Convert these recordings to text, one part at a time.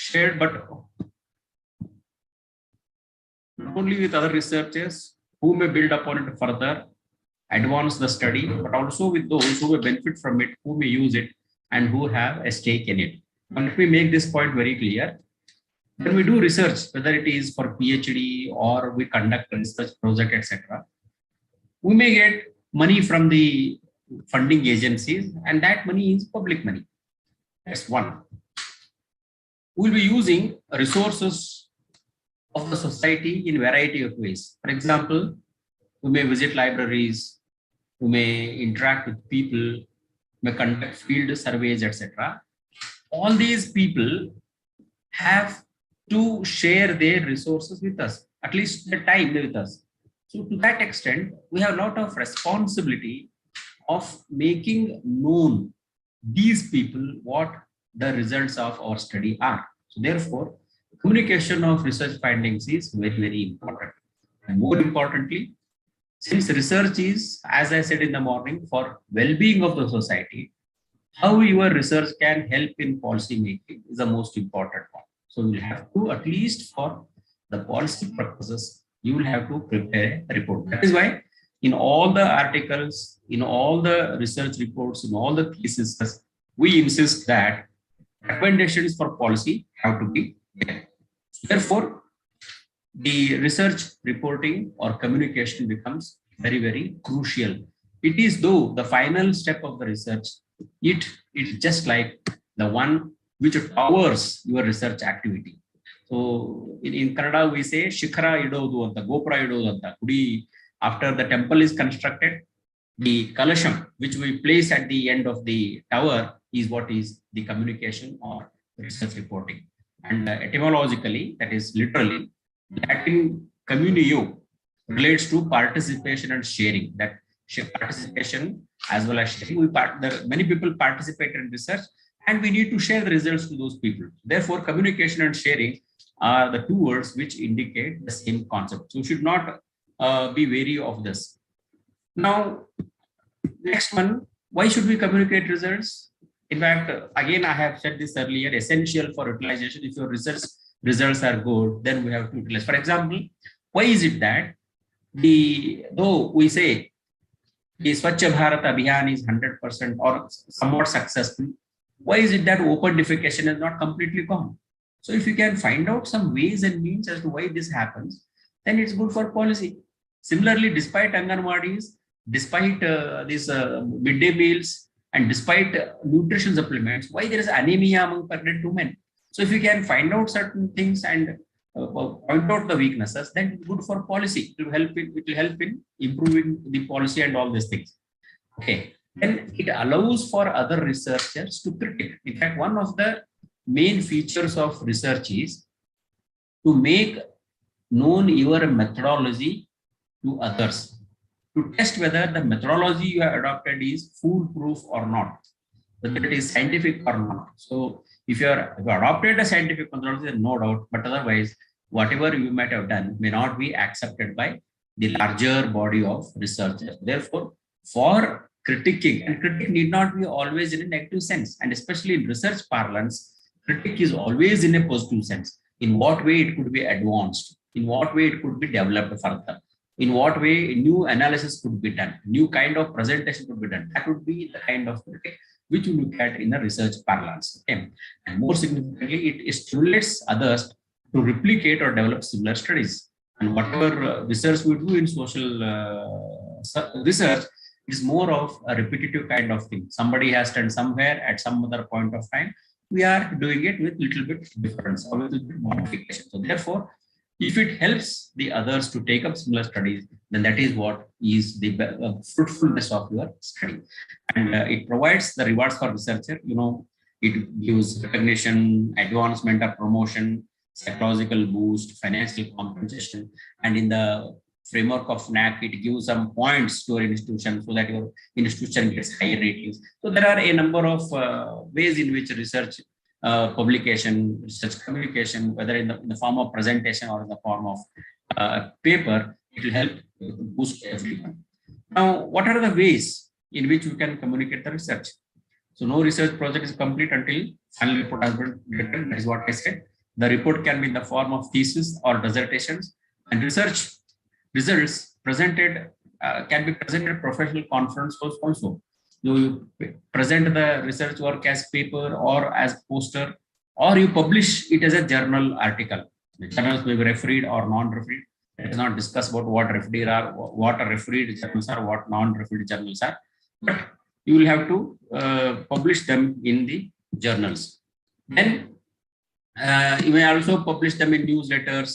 shared, but not only with other researchers who may build upon it further, advance the study, but also with those who may benefit from it, who may use it, and who have a stake in it. And let me make this point very clear. When we do research, whether it is for PhD or we conduct a research project, etc., we may get money from the funding agencies, and that money is public money. That's one. We'll be using resources of the society in variety of ways. For example, we may visit libraries, we may interact with people, may conduct field surveys, etc. All these people have to share their resources with us, at least the time with us. So to that extent, we have a lot of responsibility of making known these people what the results of our study are. So therefore, communication of research findings is very, very important. And more importantly, since research is, as I said in the morning, for well-being of the society, how your research can help in policy making is the most important one. So you'll have to, at least for the policy purposes, you will have to prepare a report. That is why in all the articles, in all the research reports, in all the theses, we insist that recommendations for policy have to be there. Therefore, the research reporting or communication becomes very, very crucial. It is though the final step of the research, it is just like the one which powers your research activity. So in Kannada we say Shikhara idodu anta, Gopura idodu anta. After the temple is constructed, the kalasham which we place at the end of the tower is what is the communication or research reporting. And etymologically, that is literally, Latin communio relates to participation and sharing. That participation as well as sharing. Many people participate in research, and we need to share the results to those people. Therefore, communication and sharing are the two words which indicate the same concept. So you should not be wary of this. Now, next one, why should we communicate results? In fact, again, I have said this earlier, essential for utilization. If your research results are good, then we have to utilize. For example, why is it that though we say the Swachh Bharat Abhiyan is 100% or somewhat successful, why is it that open defecation is not completely gone? So if you can find out some ways and means as to why this happens, then it's good for policy. Similarly, despite Anganwadis, despite these midday meals, and despite nutrition supplements, why there is anemia among pregnant women? So if you can find out certain things and point out the weaknesses, then it's good for policy. It will help in improving the policy and all these things. Okay. Then it allows for other researchers to critique. In fact, one of the main features of research is to make known your methodology to others, to test whether the methodology you have adopted is foolproof or not, whether it is scientific or not. So if you adopted a scientific methodology, then no doubt, but otherwise, whatever you might have done may not be accepted by the larger body of researchers. Therefore, for critiquing, and critique need not be always in a negative sense, and especially in research parlance, critique is always in a positive sense. In what way it could be advanced, in what way it could be developed further, in what way new analysis could be done, new kind of presentation could be done. That would be the kind of critique which you look at in a research parlance. Okay? And more significantly, it stimulates others to replicate or develop similar studies. And whatever research we do in social research is more of a repetitive kind of thing. Somebody has done somewhere at some other point of time. We are doing it with little bit difference or with little bit modification. So therefore, if it helps the others to take up similar studies, then that is what is the fruitfulness of your study. And it provides the rewards for researcher. You know, it gives recognition, advancement or promotion, psychological boost, financial compensation. And in the framework of NAC, it gives some points to your institution so that your institution gets higher ratings. So there are a number of ways in which research publication, research communication, whether in the form of presentation or in the form of paper, it will help boost everyone. Now, what are the ways in which we can communicate the research? So no research project is complete until final report has been written. That is what I said. The report can be in the form of thesis or dissertations, and research results presented can be presented at professional conference also. You present the research work as paper or as poster, or you publish it as a journal article. The journals may be refereed or non-refereed. Let us not discuss about what refereed are, what are refereed journals are, what non-refereed journals are. But you will have to publish them in the journals. Then you may also publish them in newsletters,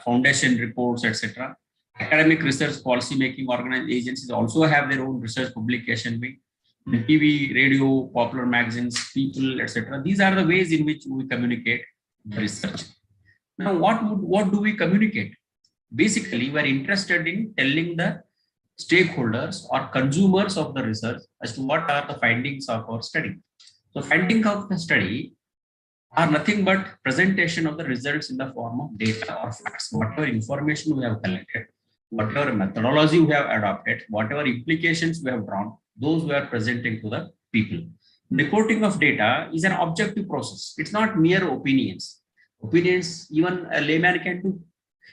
foundation reports, etc. Academic research policy making organized agencies also have their own research publication wing. TV, radio, popular magazines, people, etc. These are the ways in which we communicate the research. Now, what do we communicate? Basically, we are interested in telling the stakeholders or consumers of the research as to what are the findings of our study. So, findings of the study are nothing but presentation of the results in the form of data or facts. Whatever information we have collected, whatever methodology we have adopted, whatever implications we have drawn, those we are presenting to the people. Reporting of data is an objective process. It's not mere opinions. Opinions, even a layman can do.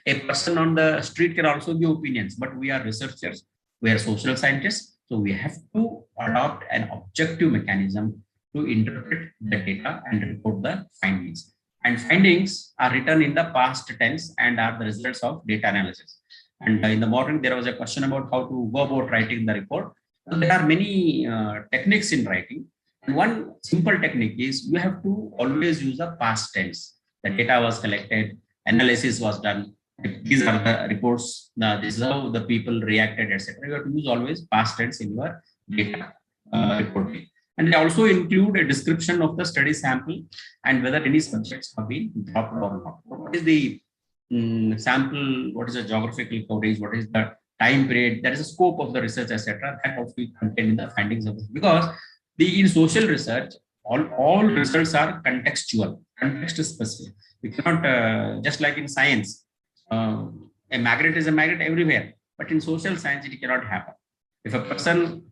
A person on the street can also give opinions, but we are researchers, we are social scientists, so we have to adopt an objective mechanism to interpret the data and report the findings. And findings are written in the past tense and are the results of data analysis. And in the morning, there was a question about how to go about writing the report. So there are many techniques in writing. And one simple technique is you have to always use the past tense. The data was collected, analysis was done. These are the reports. This is how the people reacted, etc. You have to use always past tense in your data reporting. And they also include a description of the study sample and whether any subjects have been dropped or not. What is the sample? What is the geographical coverage? What is the time period? There is a scope of the research, etc. That also be contained in the findings of this. Because in social research, all results are contextual, context specific. We cannot just like in science, a magnet is a magnet everywhere, but in social science it cannot happen. If a person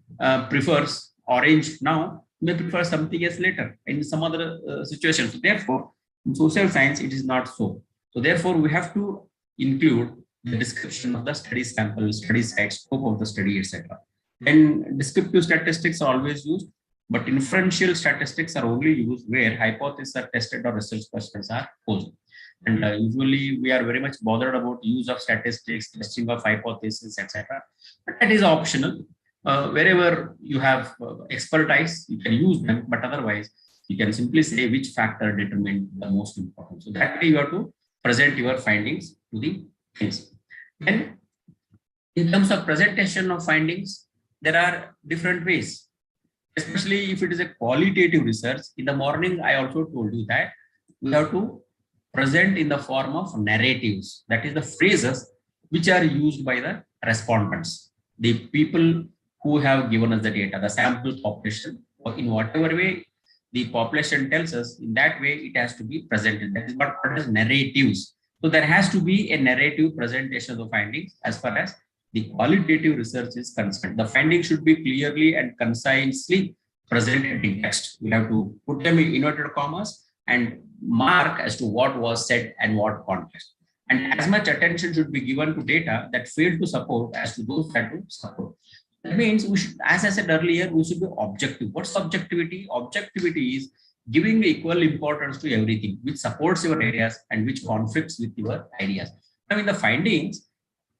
prefers orange now, may prefer something else later in some other situation. So therefore, in social science it is not so. So therefore, we have to include the description of the study sample, study site, scope of the study, etc. Then descriptive statistics are always used, but inferential statistics are only used where hypotheses are tested or research questions are posed. And usually we are very much bothered about use of statistics, testing of hypotheses, etc. But that is optional. Wherever you have expertise, you can use them, but otherwise you can simply say which factor determined the most important. So that way you have to present your findings to the things. Then in terms of presentation of findings, there are different ways, especially if it is a qualitative research. In the morning, I also told you that we have to present in the form of narratives, that is the phrases which are used by the respondents, the people who have given us the data, the sample population, or in whatever way the population tells us, in that way it has to be presented. That is what is narratives. So there has to be a narrative presentation of the findings as far as the qualitative research is concerned. The findings should be clearly and concisely presented in text. We have to put them in inverted commas and mark as to what was said and what context. And as much attention should be given to data that failed to support as to those that do support. That means we should, as I said earlier, we should be objective. What's objectivity? Objectivity is giving equal importance to everything which supports your areas and which conflicts with your ideas. Now, in the findings,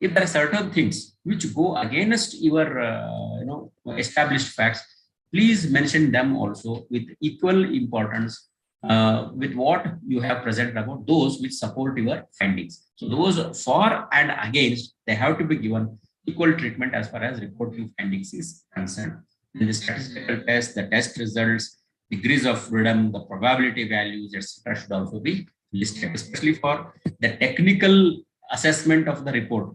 if there are certain things which go against your established facts, please mention them also with equal importance with what you have presented about those which support your findings. So those for and against, they have to be given equal treatment as far as reporting findings is concerned. In the statistical test, the test results, degrees of freedom, the probability values, etc., should also be listed, especially for the technical assessment of the report.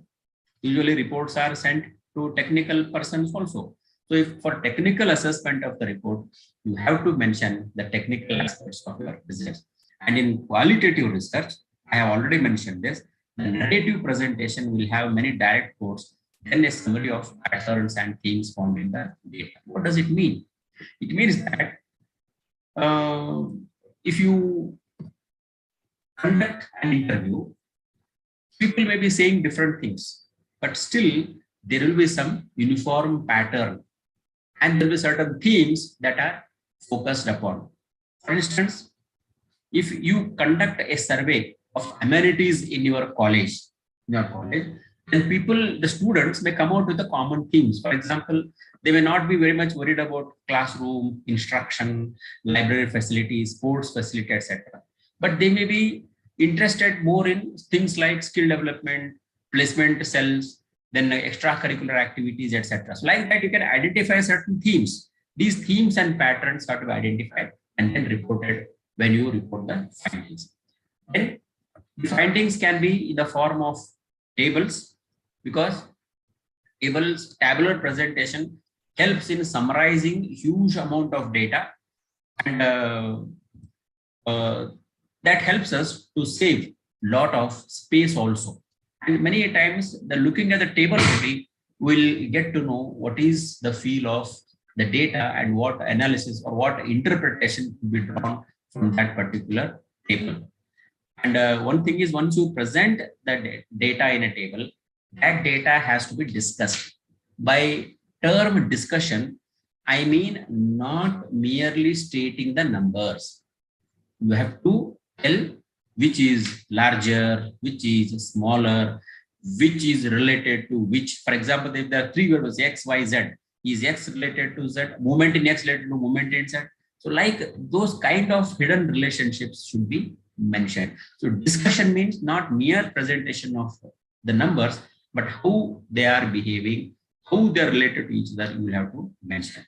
Usually reports are sent to technical persons also. So if for technical assessment of the report, you have to mention the technical aspects of your research. And in qualitative research, I have already mentioned this, the narrative presentation will have many direct quotes, then a summary of patterns and themes found in the data. What does it mean? It means that if you conduct an interview, people may be saying different things, but still there will be some uniform pattern and there will be certain themes that are focused upon. For instance, if you conduct a survey of amenities in your college, then the students may come out with the common themes. For example, they may not be very much worried about classroom, instruction, library facilities, sports facility, etc. But they may be interested more in things like skill development, placement cells, then extracurricular activities, etc. So like that, you can identify certain themes. These themes and patterns are to be identified and then reported when you report the findings. Then the findings can be in the form of tables, because tabular presentation helps in summarizing huge amount of data, and that helps us to save lot of space also. And many times the looking at the table only will get to know what is the feel of the data and what analysis or what interpretation to be drawn from that particular table. And one thing is, once you present the data in a table, that data has to be discussed. By term discussion, I mean not merely stating the numbers. You have to tell which is larger, which is smaller, which is related to which. For example, if there are three variables X, Y, Z, is X related to Z, movement in X related to movement in Z. So like those kind of hidden relationships should be mentioned. So discussion means not mere presentation of the numbers, but how they are behaving, how they are related to each other, you will have to mention.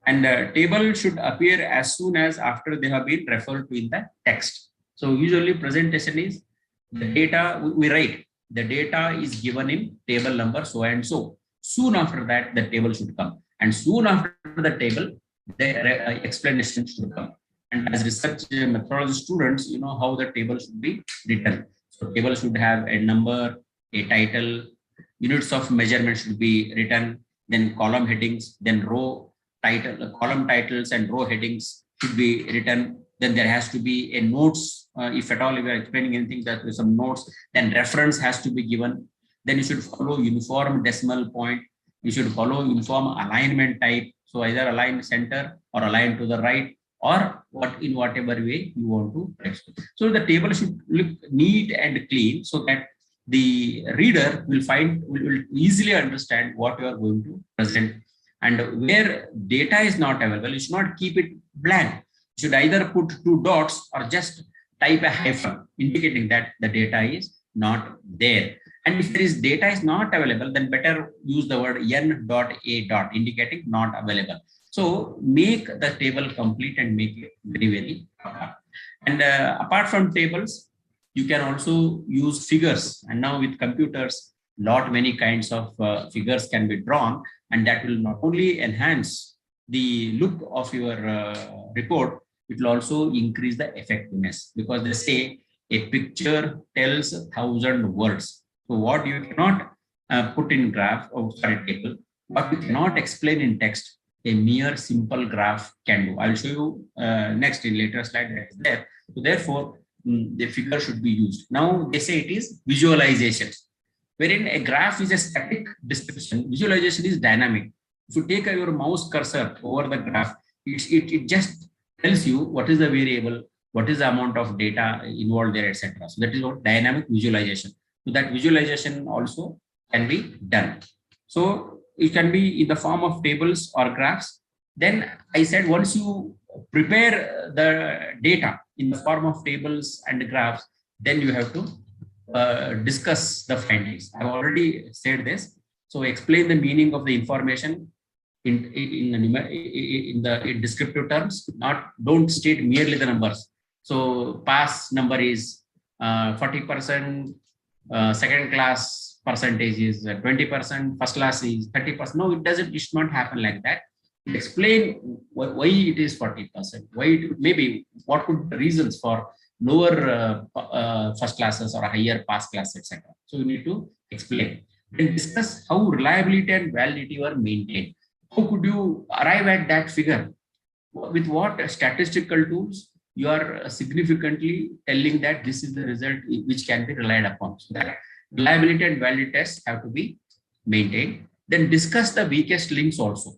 And table should appear as soon as after they have been referred to in the text. So usually presentation is the data we write. The data is given in table number so and so. Soon after that, the table should come. And soon after the table, the explanation should come. And as research methodology students, you know how the table should be written. So table should have a number, a title, units of measurement should be written, then column headings, then row title, column titles and row headings should be written. Then there has to be a notes. If at all, if you are explaining anything, that with some notes, then reference has to be given. Then you should follow uniform decimal point. You should follow uniform alignment type. So either align center or align to the right, or what in whatever way you want to explain. So the table should look neat and clean so that the reader will easily understand what you are going to present. And where data is not available, you should not keep it blank. You should either put two dots or just type a hyphen indicating that the data is not there. And if there is data is not available, then better use the word n.a. indicating not available. So make the table complete and make it very, very and apart from tables, you can also use figures. And now with computers, many kinds of figures can be drawn, and that will not only enhance the look of your report, it will also increase the effectiveness, because they say a picture tells 1,000 words. So what you cannot put in graph or table, what you cannot explain in text, a mere simple graph can do. I'll show you next in later slide that is there. So therefore, the figure should be used. Now they say it is visualization, wherein a graph is a static description. Visualization is dynamic. If you take your mouse cursor over the graph, it just tells you what is the variable, what is the amount of data involved there, etc. So that is what dynamic visualization. So that visualization also can be done. So it can be in the form of tables or graphs. Then I said, once you prepare the data in the form of tables and graphs, then you have to discuss the findings. I've already said this. So explain the meaning of the information in descriptive terms. Don't state merely the numbers. So pass number is 40%, second class percentage is 20%, first class is 30%. No, it should not happen like that. Explain why it is 40%, maybe what could be the reasons for lower first classes or higher pass class, etc. So you need to explain. Then discuss how reliability and validity were maintained. How could you arrive at that figure? With what statistical tools? you are significantly telling that this is the result which can be relied upon. So that reliability and validity tests have to be maintained. Then discuss the weakest links also.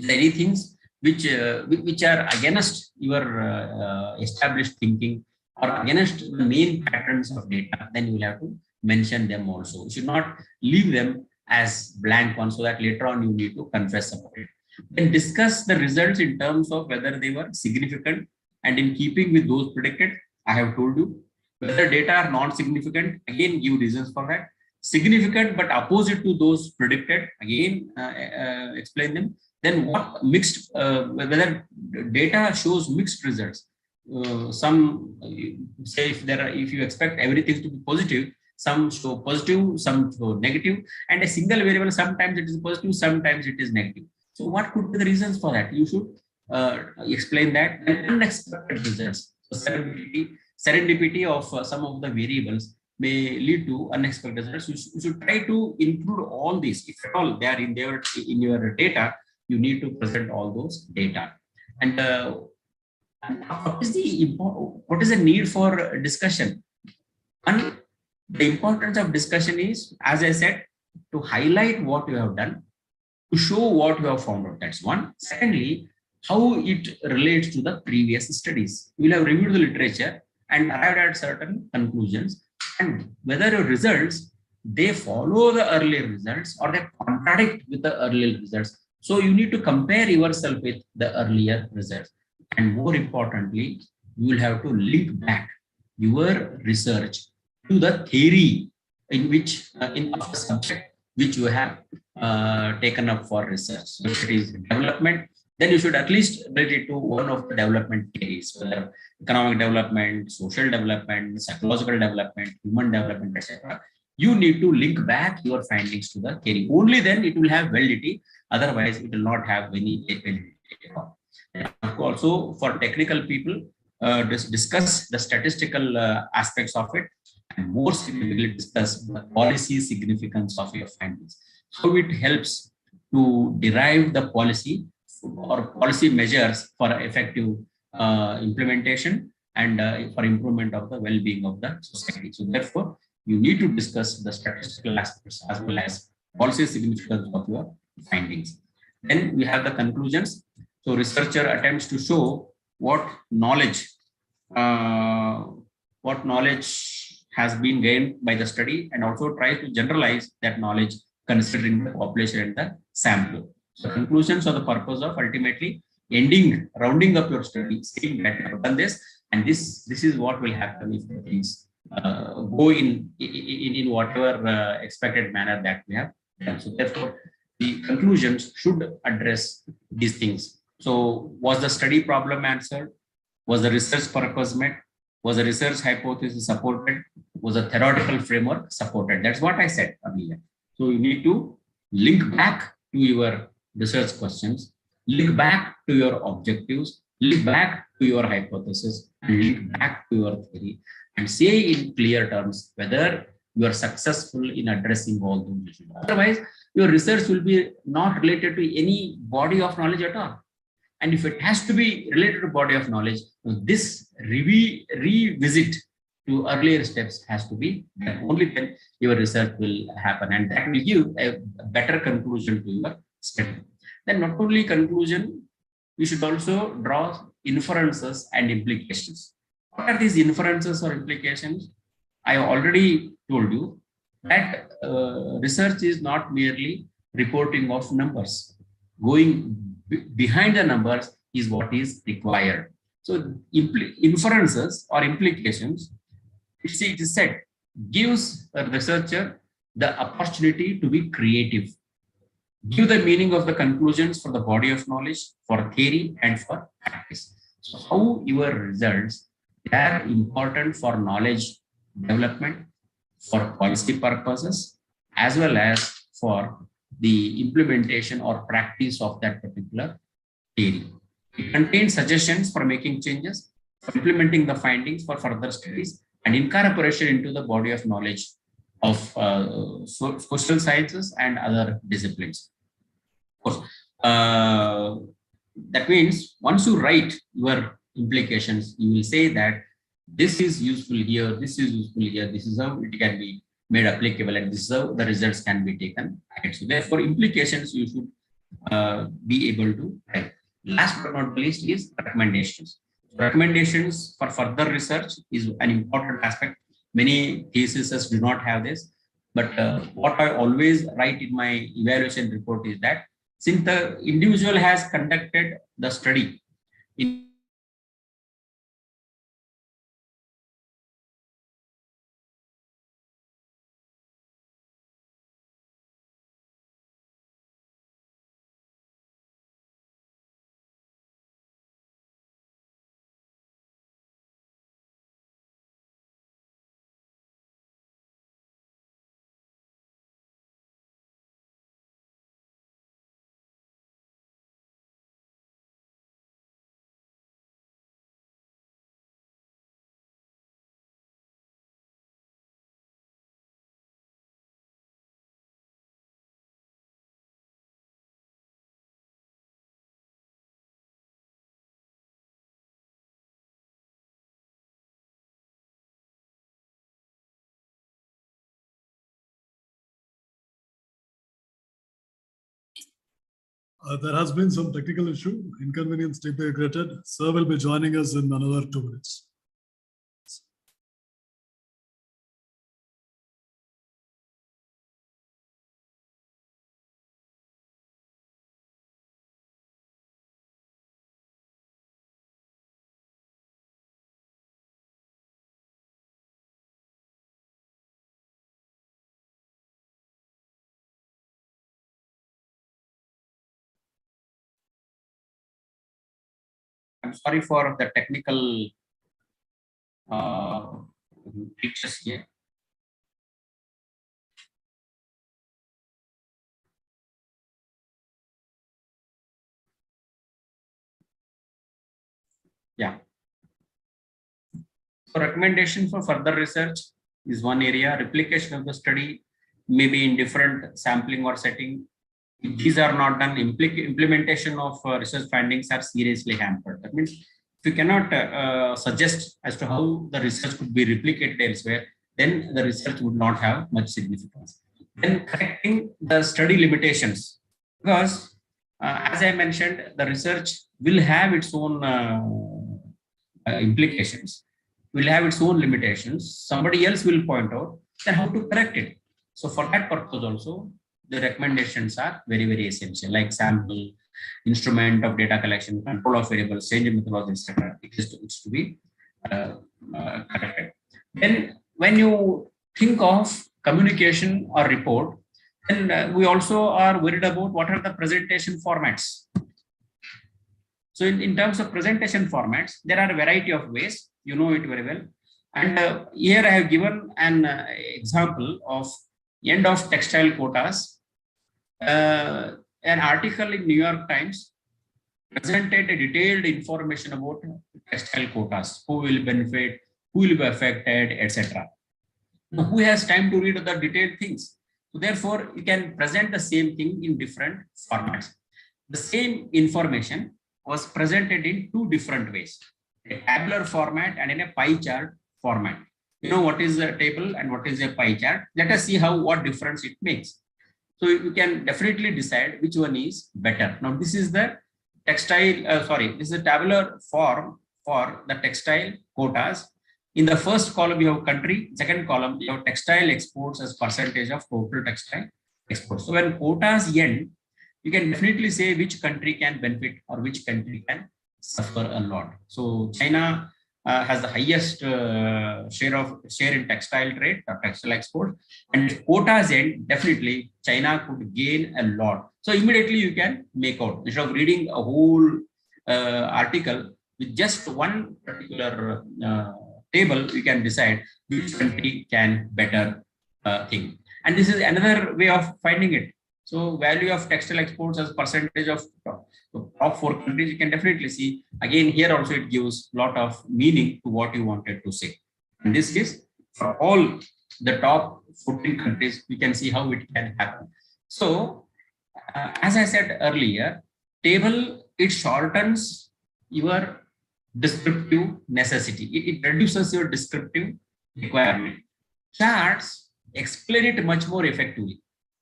Any things which are against your established thinking or against the main patterns of data, then you will have to mention them also. You should not leave them as blank ones so that later on you need to confess about it. Then discuss the results in terms of whether they were significant and in keeping with those predicted. I have told you whether data are non-significant, again give reasons for that. Significant but opposite to those predicted, again explain them. Then what mixed, whether data shows mixed results. Some say if you expect everything to be positive, some show positive, some show negative, and a single variable sometimes it is positive, sometimes it is negative. So what could be the reasons for that? You should explain that. And unexpected results. So serendipity of some of the variables may lead to unexpected results. You should try to include all these. If at all they are in your data, you need to present all those data. And what is the need for discussion? And the importance of discussion is, as I said, to highlight what you have done, to show what you have found out. That's one. Secondly, how it relates to the previous studies. You will have reviewed the literature and arrived at certain conclusions, and whether your results they follow the earlier results or they contradict with the earlier results. So you need to compare yourself with the earlier results. And more importantly, you will have to link back your research to the theory in which in the subject which you have taken up for research. So if it is development, then you should at least relate it to one of the development theories, whether economic development, social development, psychological development, human development, etc. You need to link back your findings to the theory. Only then it will have validity. Otherwise, it will not have any validity at all. Also, for technical people, discuss the statistical aspects of it, and more significantly discuss the policy significance of your findings. How it helps to derive the policy or policy measures for effective implementation and for improvement of the well-being of the society. So therefore, you need to discuss the statistical aspects as well as policy significance of your findings. Then we have the conclusions. So researcher attempts to show what knowledge has been gained by the study, and also tries to generalize that knowledge considering the population and the sample. So conclusions are the purpose of ultimately rounding up your study, saying that you have done this, and this is what will happen if the things go in whatever expected manner that we have done. So therefore, the conclusions should address these things. So was the study problem answered? Was the research purpose met? Was the research hypothesis supported? Was the theoretical framework supported? That's what I said earlier. So you need to link back to your research questions, link back to your objectives, link back to your hypothesis, and link back to your theory, and say in clear terms whether you are successful in addressing all those issues. Otherwise, your research will be not related to any body of knowledge at all. And if it has to be related to body of knowledge, this revisit to earlier steps has to be done. Only then your research will happen, and that will give a better conclusion to your study. Then not only conclusion, we should also draw inferences and implications. What are these inferences or implications? I already told you that research is not merely reporting of numbers. Going behind the numbers is what is required. So inferences or implications, it is said, gives a researcher the opportunity to be creative, give the meaning of the conclusions for the body of knowledge, for theory and for practice. So how your results are important for knowledge development, for policy purposes, as well as for the implementation or practice of that particular theory. It contains suggestions for making changes, for implementing the findings for further studies, and incorporation into the body of knowledge of social sciences and other disciplines. Of course, that means once you write your implications, you will say that this is useful here, this is useful here, this is how it can be made applicable, and this is how the results can be taken. Right? So therefore, implications you should be able to write. Last but not least is recommendations. Recommendations for further research is an important aspect. Many theses do not have this, but what I always write in my evaluation report is that since the individual has conducted the study in There has been some technical issue, inconvenience deeply regretted. Sir will be joining us in another 2 minutes. I'm sorry for the technical glitches here. Yeah. So recommendation for further research is one area. Replication of the study may be in different sampling or setting. If these are not done, implementation of research findings are seriously hampered. That means if you cannot suggest as to how the research could be replicated elsewhere, then the research would not have much significance. Then correcting the study limitations, because as I mentioned, the research will have its own implications, will have its own limitations. Somebody else will point out, then how to correct it. So for that purpose also, the recommendations are very, very essential, like sample, instrument of data collection, control of variables, change in methodology, etc. It's to be corrected. Then when you think of communication or report, then we also are worried about what are the presentation formats. So in terms of presentation formats, there are a variety of ways, you know it very well. And here I have given an example of end of textile quotas. An article in New York Times presented a detailed information about textile quotas, who will benefit, who will be affected, etc. Now, who has time to read the detailed things? So therefore, you can present the same thing in different formats. The same information was presented in 2 different ways, a tabular format and in a pie chart format. You know what is a table and what is a pie chart. Let us see what difference it makes. So you can definitely decide which one is better. Now this is the textile, this is a tabular form for the textile quotas. In the first column, you have country, second column, you have textile exports as percentage of total textile exports. So when quotas end, you can definitely say which country can benefit or which country can suffer a lot. So China has the highest share in textile trade or textile export, and if quotas end, definitely China could gain a lot. So immediately you can make out, instead of reading a whole article with just one particular table, you can decide which country can better thing. And this is another way of finding it. So value of textile exports as percentage of top 4 countries, you can definitely see. Again, here also it gives a lot of meaning to what you wanted to say. And this is for all the top 14 countries, we can see how it can happen. So as I said earlier, table, it shortens your descriptive necessity. It reduces your descriptive requirement. Charts explain it much more effectively.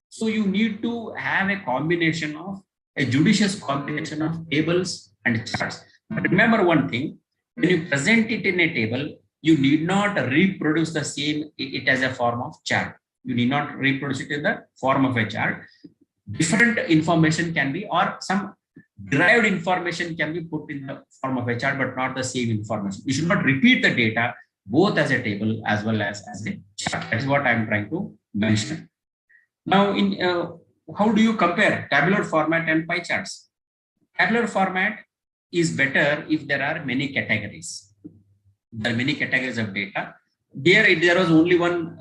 So you need to have a judicious combination of tables and charts. But remember one thing, when you present it in a table, you need not reproduce the same it as a form of chart. You need not reproduce it in the form of a chart. Different information can be, or some derived information can be put in the form of a chart, but not the same information. You should not repeat the data both as a table as well as a chart. That is what I'm trying to mention. Now, how do you compare tabular format and pie charts? Tabular format is better if there are many categories. There are many categories of data. There was only one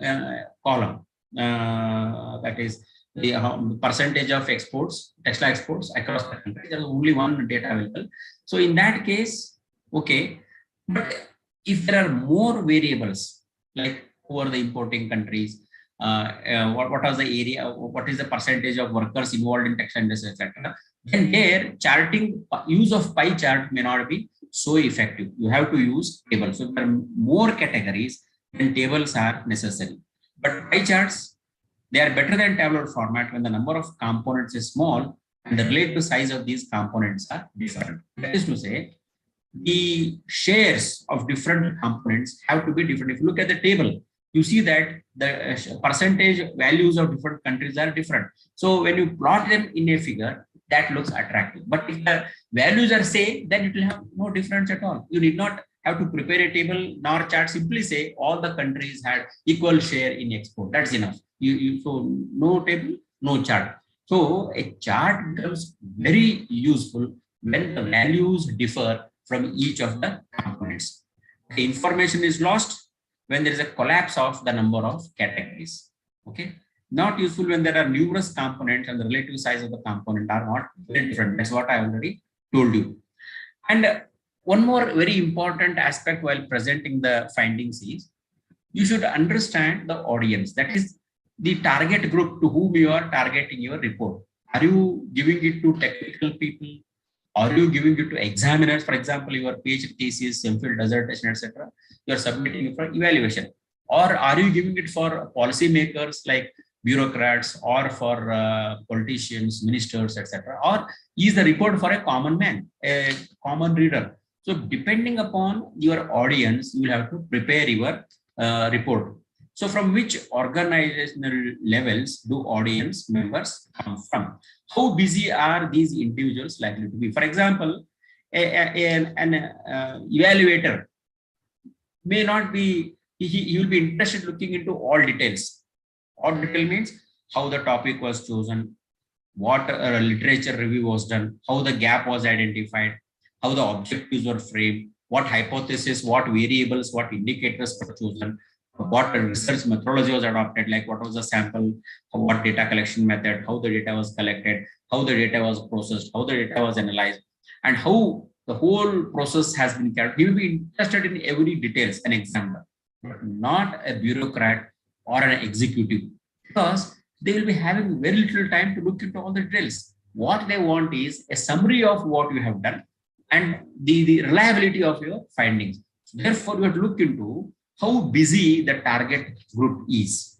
column, that is the percentage of exports, textile exports across the country. There is only one data available. So in that case, okay. But if there are more variables, like who are the importing countries, what was the area, what is the percentage of workers involved in textile industry, etc., then there use of pie chart may not be so effective. You have to use tables. So if there are more categories, then tables are necessary. But pie charts, they are better than tabular format when the number of components is small and the relative size of these components are different. That is to say, the shares of different components have to be different. If you look at the table, you see that the percentage values of different countries are different. So when you plot them in a figure, that looks attractive. But if the values are same, then it will have no difference at all. You need not have to prepare a table nor chart. Simply say all the countries had equal share in export. That's enough. So no table, no chart. So a chart becomes very useful when the values differ from each of the components. The information is lost when there is a collapse of the number of categories. Okay, not useful when there are numerous components and the relative size of the component are not very different. That's what I already told you. And one more very important aspect while presenting the findings is you should understand the audience. That is the target group to whom you are targeting your report. Are you giving it to technical people? Are you giving it to examiners? For example, your PhD thesis, MPhil dissertation, etc. You are submitting it for evaluation. Or are you giving it for policymakers like bureaucrats or for politicians, ministers, etc.? Or is the report for a common man, a common reader? So depending upon your audience, you will have to prepare your report. So from which organizational levels do audience members come from? How busy are these individuals likely to be? For example, an evaluator may not be, he will be interested looking into all details. All detail means how the topic was chosen, what literature review was done, how the gap was identified, how the objectives were framed, what hypothesis, what variables, what indicators were chosen, what research methodology was adopted, like what was the sample, what data collection method, how the data was collected, how the data was processed, how the data was analyzed, and how the whole process has been carried. He will be interested in every details, an examiner, but not a bureaucrat or an executive, because they will be having very little time to look into all the details. What they want is a summary of what you have done and the reliability of your findings. Therefore, you have to look into how busy the target group is.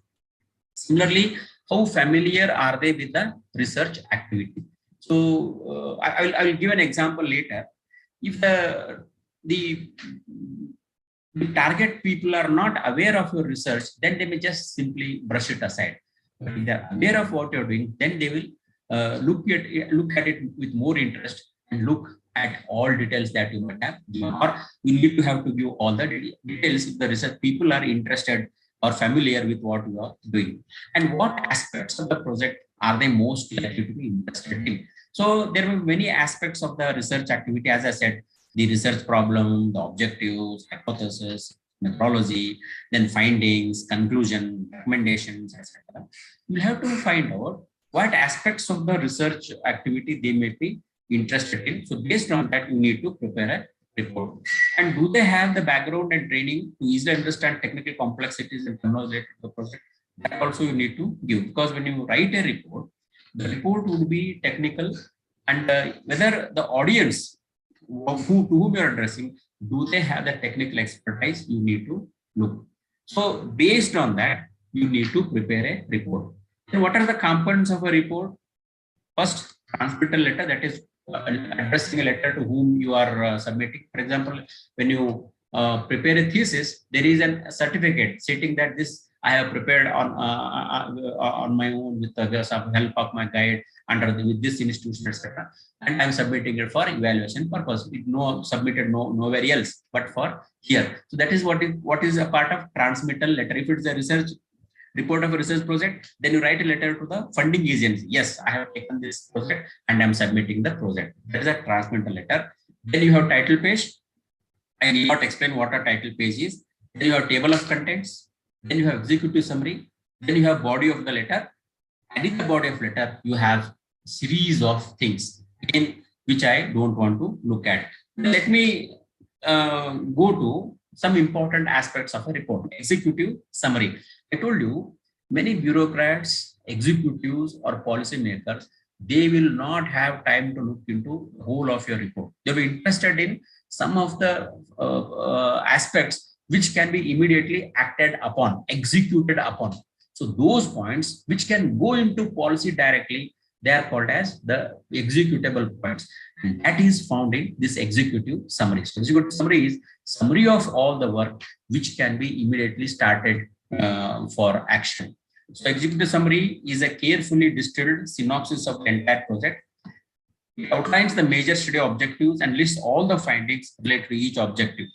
Similarly, how familiar are they with the research activity? So I will give an example later. If the target people are not aware of your research, then they may just simply brush it aside. But if they are aware of what you're doing, then they will look at it with more interest and look at all details that you might have given, or you need to have to give all the details if the research people are interested or familiar with what you are doing, and what aspects of the project are they most likely to be interested in. So there are many aspects of the research activity, as I said, the research problem, the objectives, hypothesis, methodology, then findings, conclusion, recommendations, etc. You'll have to find out what aspects of the research activity they may be interested in. So based on that, you need to prepare a report. And do they have the background and training to easily understand technical complexities and terminology related to the project? That also you need to give, because when you write a report, the report would be technical, and whether the audience to whom you're addressing, Do they have the technical expertise? You need to look. So based on that, you need to prepare a report. Then what are the components of a report? First, transmittal letter, that is addressing a letter to whom you are submitting. For example, when you prepare a thesis, there is a certificate stating that this I have prepared on my own with the help of my guide under with this institution, etc. And I'm submitting it for evaluation purpose. It no submitted nowhere else but for here. So that is what is a part of transmittal letter. If it's a research report of a research project, then you write a letter to the funding agency. Yes, I have taken this project and I'm submitting the project. That is a transmittal letter. Then you have title page. I need not explain what a title page is. Then you have table of contents. Then you have executive summary. Then you have body of the letter. And in the body of letter, you have series of things in which I don't want to look at. Let me go to some important aspects of a report. Executive summary. I told you, many bureaucrats, executives, or policymakers, they will not have time to look into the whole of your report. They'll be interested in some of the aspects which can be immediately acted upon, executed upon. So those points which can go into policy directly, they are called as the executable points. And that is found in this executive summary. So executive summary is summary of all the work which can be immediately started for action. So executive summary is a carefully distilled synopsis of the entire project. It outlines the major study objectives and lists all the findings related to each objective.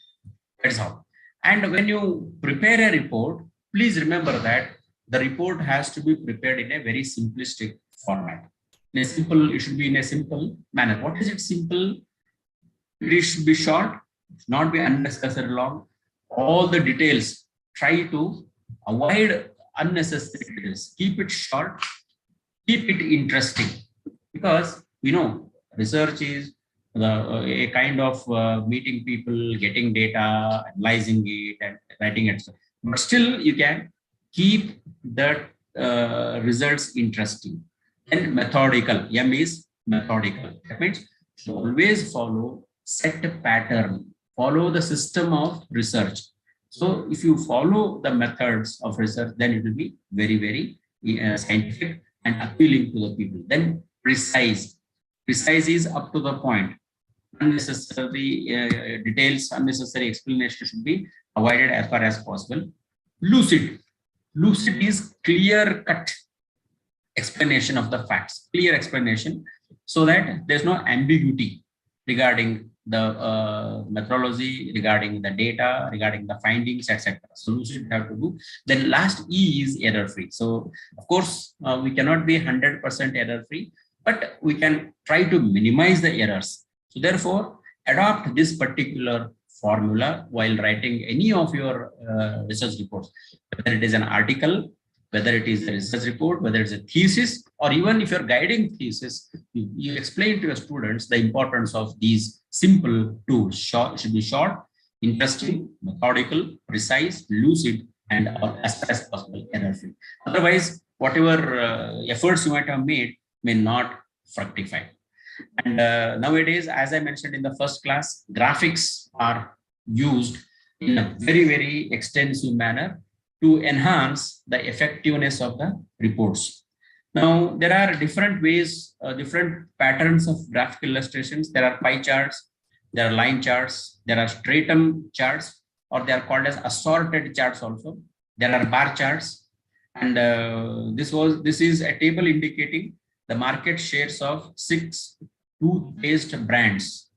That's all. And when you prepare a report, please remember that the report has to be prepared in a very simplistic format. It should be in a simple manner. What is it simple? It should be short, not be unnecessary long. All the details, try to avoid unnecessary details. Keep it short, keep it interesting, because research is a kind of meeting people, getting data, analyzing it, and writing it. But still, you can keep the results interesting. And methodical. M is methodical. That means you always follow set pattern, follow the system of research. So if you follow the methods of research, then it will be very, very scientific and appealing to the people. Then precise. Precise is up to the point. Unnecessary details, unnecessary explanation should be avoided as far as possible. Lucid. Lucid is clear cut explanation of the facts, clear explanation, so that there's no ambiguity regarding the methodology, regarding the data, regarding the findings, etc. So we should have to do. Then last E is error free. So of course we cannot be 100% error free, but we can try to minimize the errors. So therefore, adopt this particular formula while writing any of your research reports, whether it is an article, whether it is a research report, whether it's a thesis, or even if you're guiding thesis, you explain to your students the importance of these simple tools. Should be short, interesting, methodical, precise, lucid, and as far as possible error-free. Otherwise, whatever efforts you might have made may not fructify. And nowadays, as I mentioned in the first class, graphics are used in a very, very extensive manner to enhance the effectiveness of the reports. Now, there are different ways, different patterns of graphical illustrations. There are pie charts, there are line charts, there are stratum charts, or they are called as assorted charts also. There are bar charts. And this is a table indicating the market shares of 6 toothpaste brands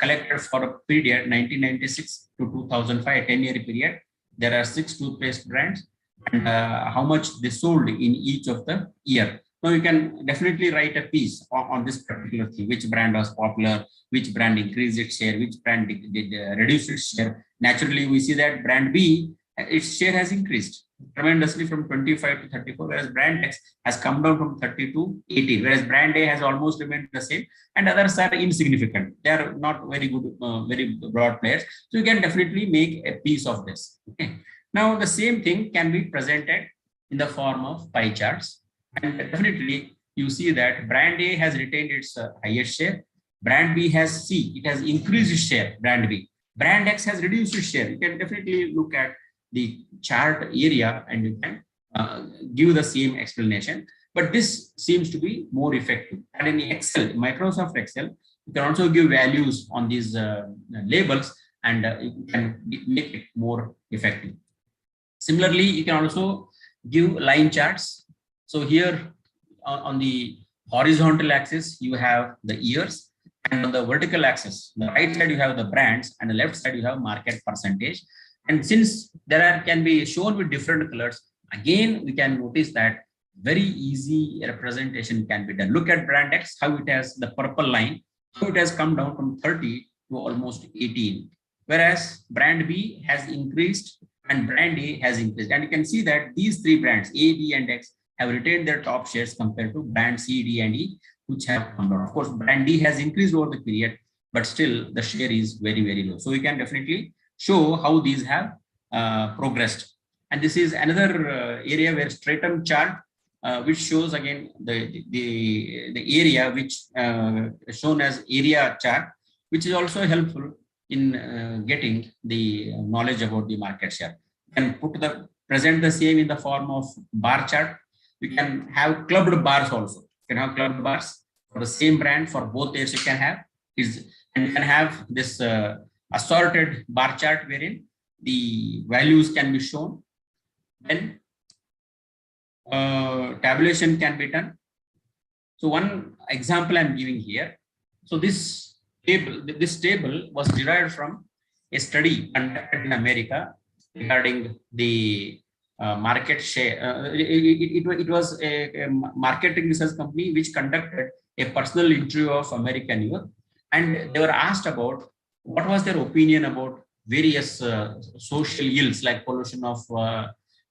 collected for a period 1996 to 2005, 10-year period. There are 6 toothpaste brands and how much they sold in each of the year. Now you can definitely write a piece on this particular thing, which brand was popular, which brand increased its share, which brand did reduce its share. Naturally, we see that brand B, its share has increased tremendously from 25 to 34, whereas brand X has come down from 30 to 18, whereas brand A has almost remained the same, and others are insignificant. They are not very good, very broad players. So you can definitely make a piece of this. Okay. Now the same thing can be presented in the form of pie charts, and definitely you see that brand A has retained its highest share, Brand B has C, it has increased its share, brand B. Brand X has reduced its share. You can definitely look at the chart area and you can give the same explanation. But this seems to be more effective. And in Excel, Microsoft Excel, you can also give values on these labels and you can make it more effective. Similarly, you can also give line charts. So here on the horizontal axis, you have the years, and on the vertical axis, the right side, you have the brands, and the left side, you have market percentage. And since can be shown with different colors, again, we can notice that very easy representation can be done. Look at brand X, how it has the purple line, how it has come down from 30 to almost 18. Whereas brand B has increased and brand A has increased. And you can see that these three brands, A, B, and X, have retained their top shares compared to brand C, D, and E, which have come down. Of course, brand D has increased over the period, but still the share is very, very low. So we can definitely show how these have progressed. And this is another area where Stratum chart, which shows again the area which shown as area chart, which is also helpful in getting the knowledge about the market share. And present the same in the form of bar chart. You can have clubbed bars also. You can have clubbed bars for the same brand for both years. You can have and you can have this assorted bar chart wherein the values can be shown. Then tabulation can be done. So one example I'm giving here. So this table was derived from a study conducted in America regarding the market share. It was a marketing research company which conducted a personal interview of American youth, and they were asked about what was their opinion about various social ills like pollution of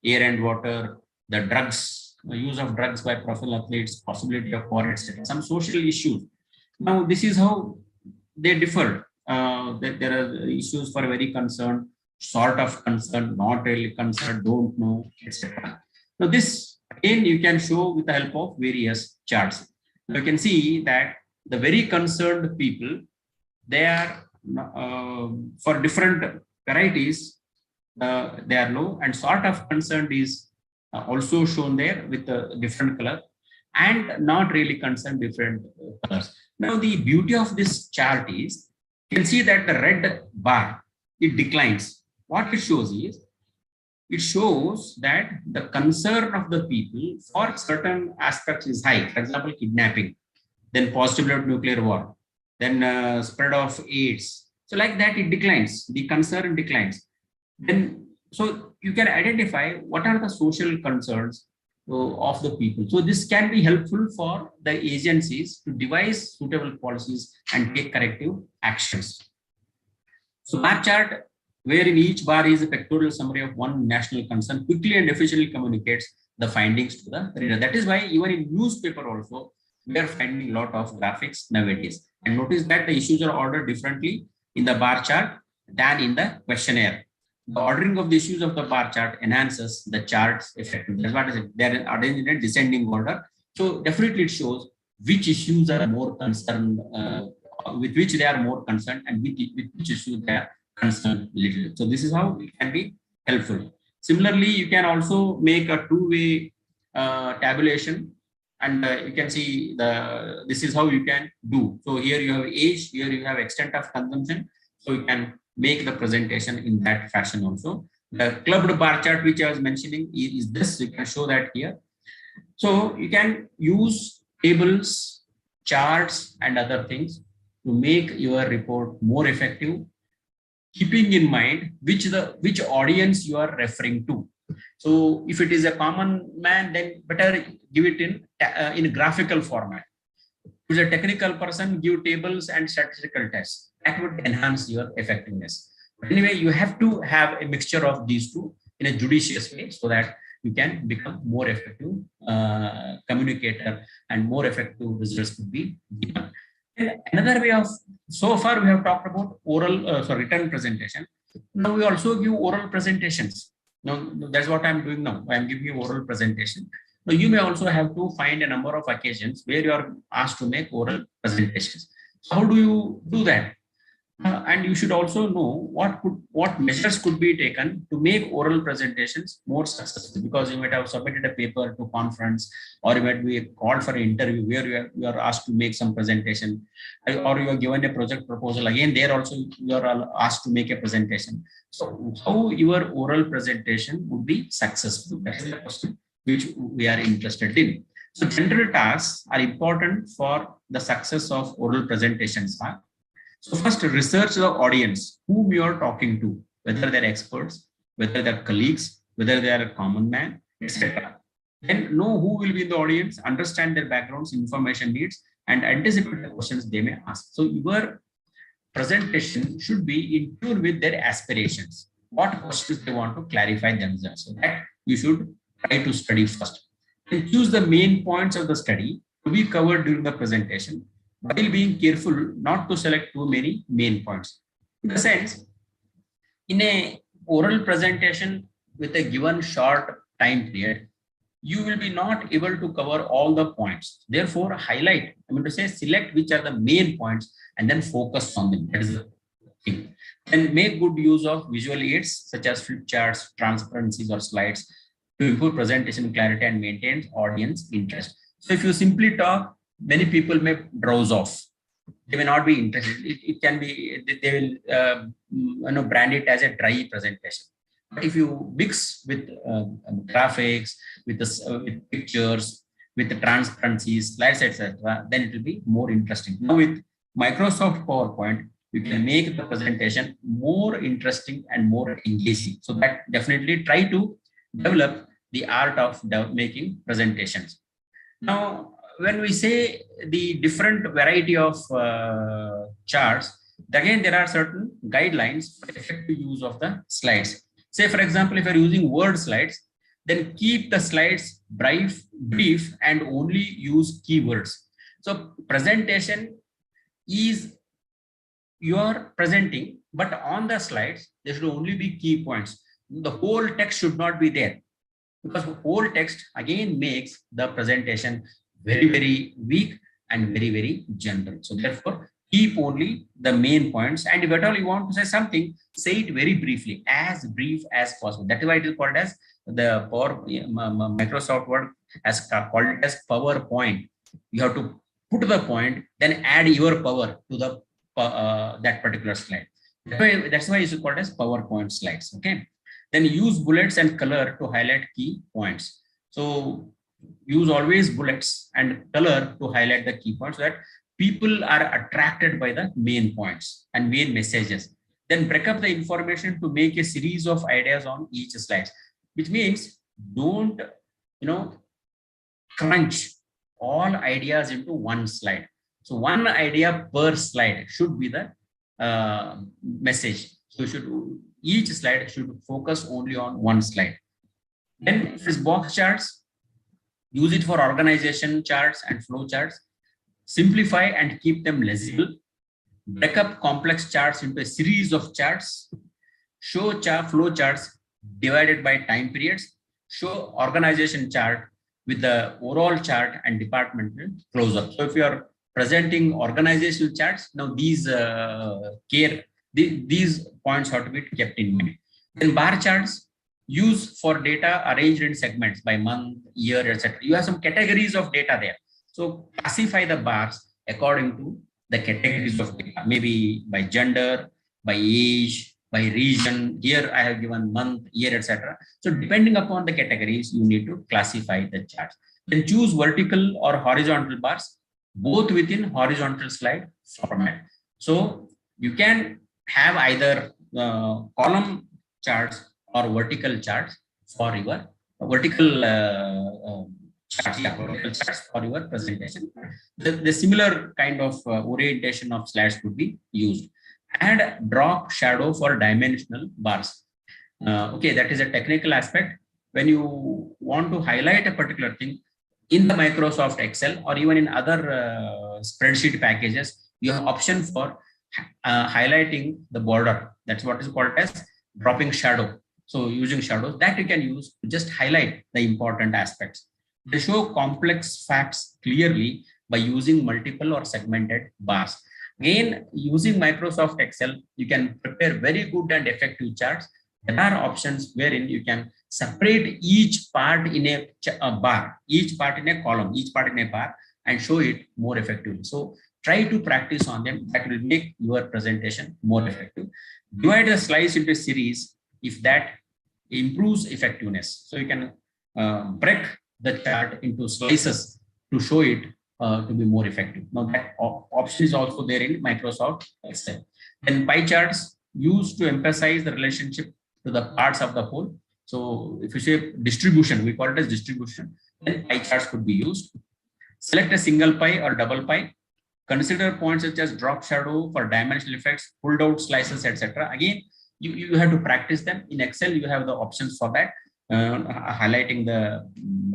air and water, the drugs, use of drugs by professional athletes, possibility of war, etc. Some social issues. Now, this is how they differed. There are issues for very concerned, sort of concerned, not really concerned, don't know, etc. Now, this again you can show with the help of various charts. Now, you can see that the very concerned people, they are for different varieties, they are low, and sort of concerned is also shown there with a different color, and not really concerned different colors. Now, the beauty of this chart is you can see that the red bar, it declines. What it shows is, it shows that the concern of the people for certain aspects is high. For example, kidnapping, then possibility of nuclear war, then spread of AIDS. So like that, it declines. The concern declines. Then, so you can identify what are the social concerns of the people. So this can be helpful for the agencies to devise suitable policies and take corrective actions. So bar chart, wherein each bar is a pictorial summary of one national concern, quickly and efficiently communicates the findings to the reader. That is why even in newspaper also, we are finding a lot of graphics nowadays. And notice that the issues are ordered differently in the bar chart than in the questionnaire. The ordering of the issues of the bar chart enhances the chart's effect. That's what I said. They are arranged in a descending order. So definitely it shows which issues are more concerned, with which they are more concerned, and with which issues they are concerned little. So this is how it can be helpful. Similarly, you can also make a two-way tabulation, and you can see this is how you can do. So here you have age, here you have extent of consumption. So you can make the presentation in that fashion also. The clubbed bar chart, which I was mentioning, is this. You can show that here. So you can use tables, charts, and other things to make your report more effective, keeping in mind which audience you are referring to. So if it is a common man, then better give it in graphical format. If it's a technical person, give tables and statistical tests. That would enhance your effectiveness. But anyway, you have to have a mixture of these two in a judicious way so that you can become more effective communicator and more effective results could be given. And another way of, so far we have talked about written presentation. Now we also give oral presentations. Now that's what I'm doing now. I'm giving you oral presentation. Now you may also have to find a number of occasions where you are asked to make oral presentations. How do you do that? And you should also know what measures could be taken to make oral presentations more successful, because you might have submitted a paper to conference, or you might be called for an interview where you are asked to make some presentation, or you are given a project proposal. Again, there also you are asked to make a presentation. So how your oral presentation would be successful? That is the question which we are interested in. So general tasks are important for the success of oral presentations. So first, research the audience whom you are talking to, whether they're experts, whether they're colleagues, whether they are a common man, etc. Then know who will be in the audience, understand their backgrounds, information needs, and anticipate the questions they may ask. So your presentation should be in tune with their aspirations. What questions they want to clarify themselves. So that you should try to study first. Then choose the main points of the study to be covered during the presentation, while being careful not to select too many main points. In a sense, in a oral presentation with a given short time period, you will be not able to cover all the points. Therefore, highlight, select which are the main points and then focus on them. That is the thing. And make good use of visual aids such as flip charts, transparencies, or slides to improve presentation clarity and maintain audience interest. So if you simply talk, many people may drowse off. They may not be interested. It can be, they will brand it as a dry presentation. But if you mix with graphics, with pictures, with the transparencies, slides, etc., then it will be more interesting. Now with Microsoft PowerPoint, you can make the presentation more interesting and more engaging. So that definitely try to develop the art of making presentations. Now, when we say the different variety of charts, again, there are certain guidelines for effective use of the slides. Say, for example, if you're using word slides, then keep the slides brief and only use keywords. So presentation is you're presenting, but on the slides, there should only be key points. The whole text should not be there, because whole text again makes the presentation very, very weak and very, very general. So therefore, keep only the main points. And if at all you want to say something, say it very briefly, as brief as possible. That is why it is called as the Microsoft Word has called it as PowerPoint. You have to put the point, then add your power to the that particular slide. That's why it's called as PowerPoint slides. Okay. Then use bullets and color to highlight key points. So use always bullets and color to highlight the key points so that people are attracted by the main points and main messages. Then break up the information to make a series of ideas on each slide, which means don't, crunch all ideas into one slide. So one idea per slide should be the message. So each slide should focus only on one slide. Then if it's box charts, use it for organization charts and flow charts. Simplify and keep them legible. Break up complex charts into a series of charts. Show flow charts divided by time periods. Show organization chart with the overall chart and departmental close-up. So if you are presenting organizational charts, now these points have to be kept in mind. Then bar charts, use for data arranged in segments by month, year, etc. You have some categories of data there. So classify the bars according to the categories of data, maybe by gender, by age, by region. Here I have given month, year, etc. So depending upon the categories, you need to classify the charts. Then choose vertical or horizontal bars, both within horizontal slide format. So you can have either column charts or vertical charts for your vertical charts for your presentation. The similar kind of orientation of slides could be used. Add drop shadow for dimensional bars. Okay, that is a technical aspect. When you want to highlight a particular thing in the Microsoft Excel or even in other spreadsheet packages, you have option for highlighting the border. That's what is called as dropping shadow. So using shadows that you can use to just highlight the important aspects. They show complex facts clearly by using multiple or segmented bars. Again, using Microsoft Excel, you can prepare very good and effective charts. There are options wherein you can separate each part in a bar, each part in a column, each part in a bar, and show it more effectively. So try to practice on them. That will make your presentation more effective. Divide the slides into a series if that improves effectiveness. So you can break the chart into slices to show it to be more effective. Now that option is also there in Microsoft Excel. Then pie charts used to emphasize the relationship to the parts of the whole. So if you say distribution, we call it as distribution, then pie charts could be used. Select a single pie or double pie. Consider points such as drop shadow for dimensional effects, pulled out slices, etc. Again, you have to practice them. In Excel, you have the options for that, highlighting the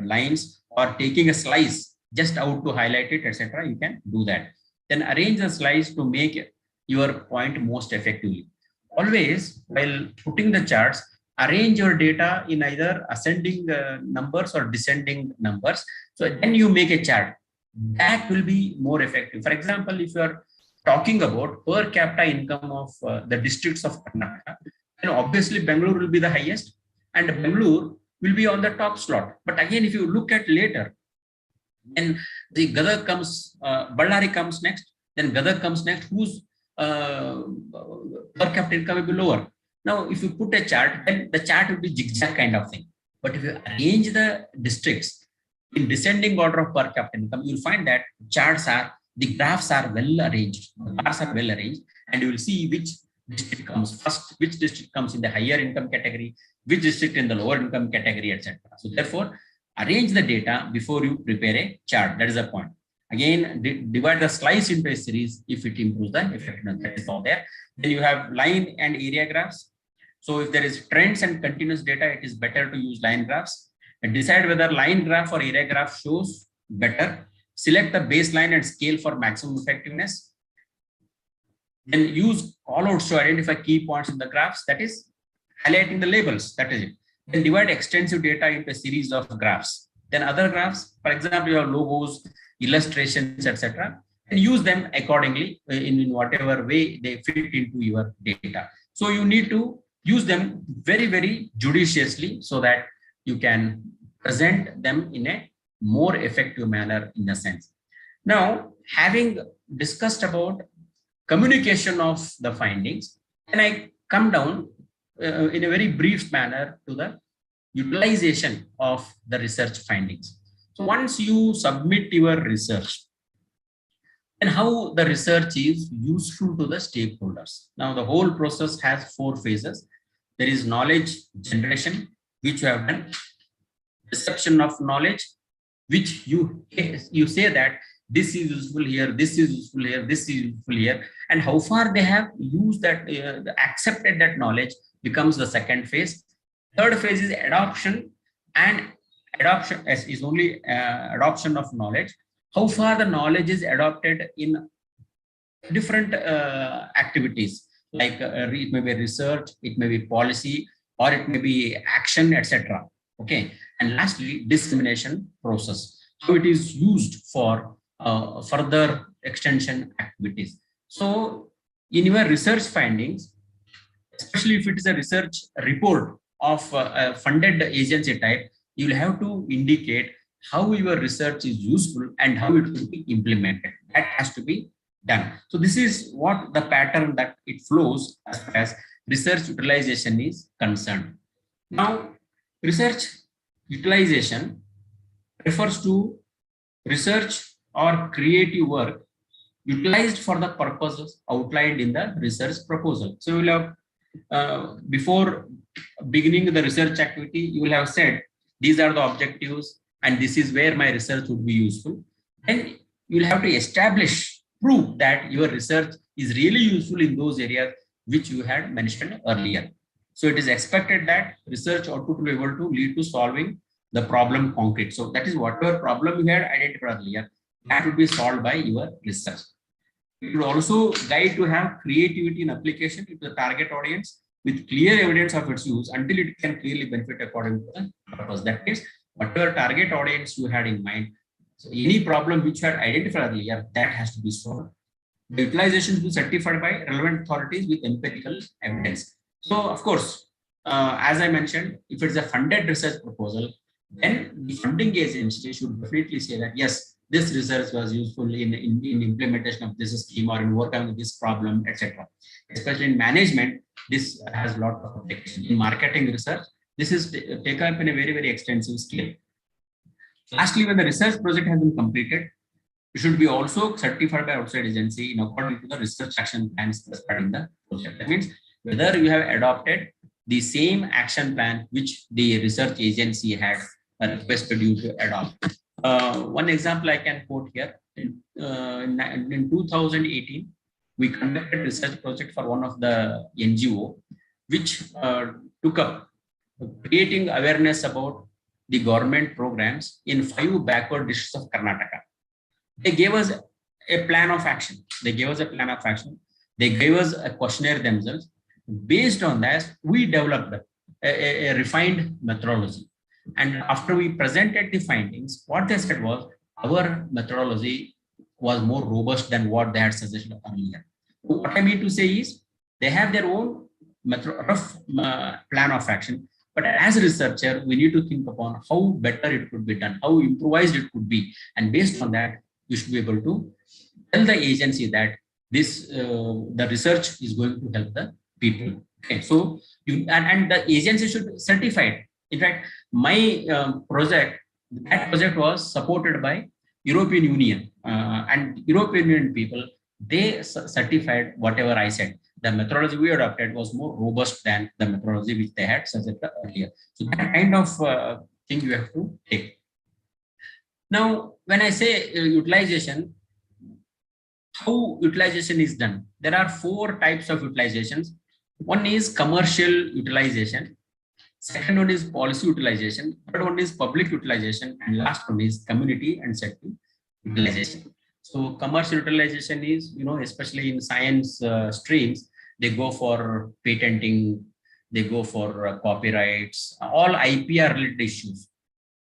lines or taking a slice just out to highlight it, etc. You can do that. Then arrange the slice to make your point most effectively. Always, while putting the charts, arrange your data in either ascending numbers or descending numbers. So then you make a chart that will be more effective. For example, if you are talking about per capita income of the districts of Karnataka, then obviously Bangalore will be the highest and Bangalore will be on the top slot. But again, if you look at later, then the Gadag comes, Ballari comes next, then Gadag comes next, whose per capita income will be lower. Now, if you put a chart, then the chart will be zigzag kind of thing. But if you arrange the districts in descending order of per capita income, you'll find that the graphs are well arranged, the bars are well arranged, and you will see which district comes first, which district comes in the higher income category, which district in the lower income category, etc. So therefore, arrange the data before you prepare a chart. That is the point. Again, divide the slice into a series if it improves the effectiveness. That is all there. Then you have line and area graphs. So if there is trends and continuous data, it is better to use line graphs. And decide whether line graph or area graph shows better. Select the baseline and scale for maximum effectiveness. Then use callouts to identify key points in the graphs. That is highlighting the labels. That is it. Then divide extensive data into a series of graphs. Then other graphs, for example, your logos, illustrations, etc., and use them accordingly in whatever way they fit into your data. So you need to use them very, very judiciously so that you can present them in a more effective manner in a sense. Now, having discussed about communication of the findings, and I come down in a very brief manner to the utilization of the research findings. So once you submit your research, and how the research is useful to the stakeholders. Now, the whole process has 4 phases. There is knowledge generation, which you have done, reception of knowledge, which you say that this is useful here, this is useful here, this is useful here, and how far they have used that, accepted that knowledge becomes the second phase. Third phase is adoption, and adoption is only adoption of knowledge. How far the knowledge is adopted in different activities, like it may be research, it may be policy, or it may be action, etc. Okay, and lastly, dissemination process, how it is used for further extension activities. So in your research findings, especially if it is a research report of a funded agency type, you will have to indicate how your research is useful and how it will be implemented. That has to be done. So this is what the pattern that it flows as far as research utilization is concerned. Now, research utilization refers to research or creative work utilized for the purposes outlined in the research proposal. So you will have, before beginning the research activity, you will have said, these are the objectives and this is where my research would be useful. Then you will have to prove that your research is really useful in those areas which you had mentioned earlier. So it is expected that research output will be able to lead to solving the problem concrete. So that is whatever problem you had identified earlier, that would be solved by your research. It will also guide to have creativity in application to the target audience with clear evidence of its use until it can clearly benefit according to the purpose. That means whatever target audience you had in mind, so any problem which you had identified earlier, that has to be solved. The utilization should be certified by relevant authorities with empirical evidence. So, of course, as I mentioned, if it's a funded research proposal, then the funding agency should definitely say that, yes, this research was useful in implementation of this scheme or in overcoming this problem, etc. Especially in management, this has a lot of application. In marketing research, this is taken up in a very, very extensive scale. Lastly, when the research project has been completed, it should be also certified by outside agency in accordance to the research action plans in the project. That means whether you have adopted the same action plan which the research agency had requested you to adopt. One example I can quote here. In 2018, we conducted a research project for one of the NGO, which took up creating awareness about the government programs in 5 backward districts of Karnataka. They gave us a plan of action. They gave us a questionnaire themselves. Based on that, we developed a refined methodology. And after we presented the findings, what they said was our methodology was more robust than what they had suggested earlier. What I mean to say is they have their own rough plan of action. But as a researcher, we need to think upon how better it could be done, how improvised it could be. And based on that, you should be able to tell the agency that this the research is going to help the people. Okay, so and the agency should certify it. In fact, my that project was supported by European Union and European Union people. They certified whatever I said. The methodology we adopted was more robust than the methodology which they had suggested earlier. So that kind of thing you have to take. Now, when I say utilization, how utilization is done? There are 4 types of utilizations. One is commercial utilization. Second one is policy utilization. Third one is public utilization. And last one is community and sector utilization. So commercial utilization is, especially in science streams, they go for patenting, they go for copyrights, all IPR related issues.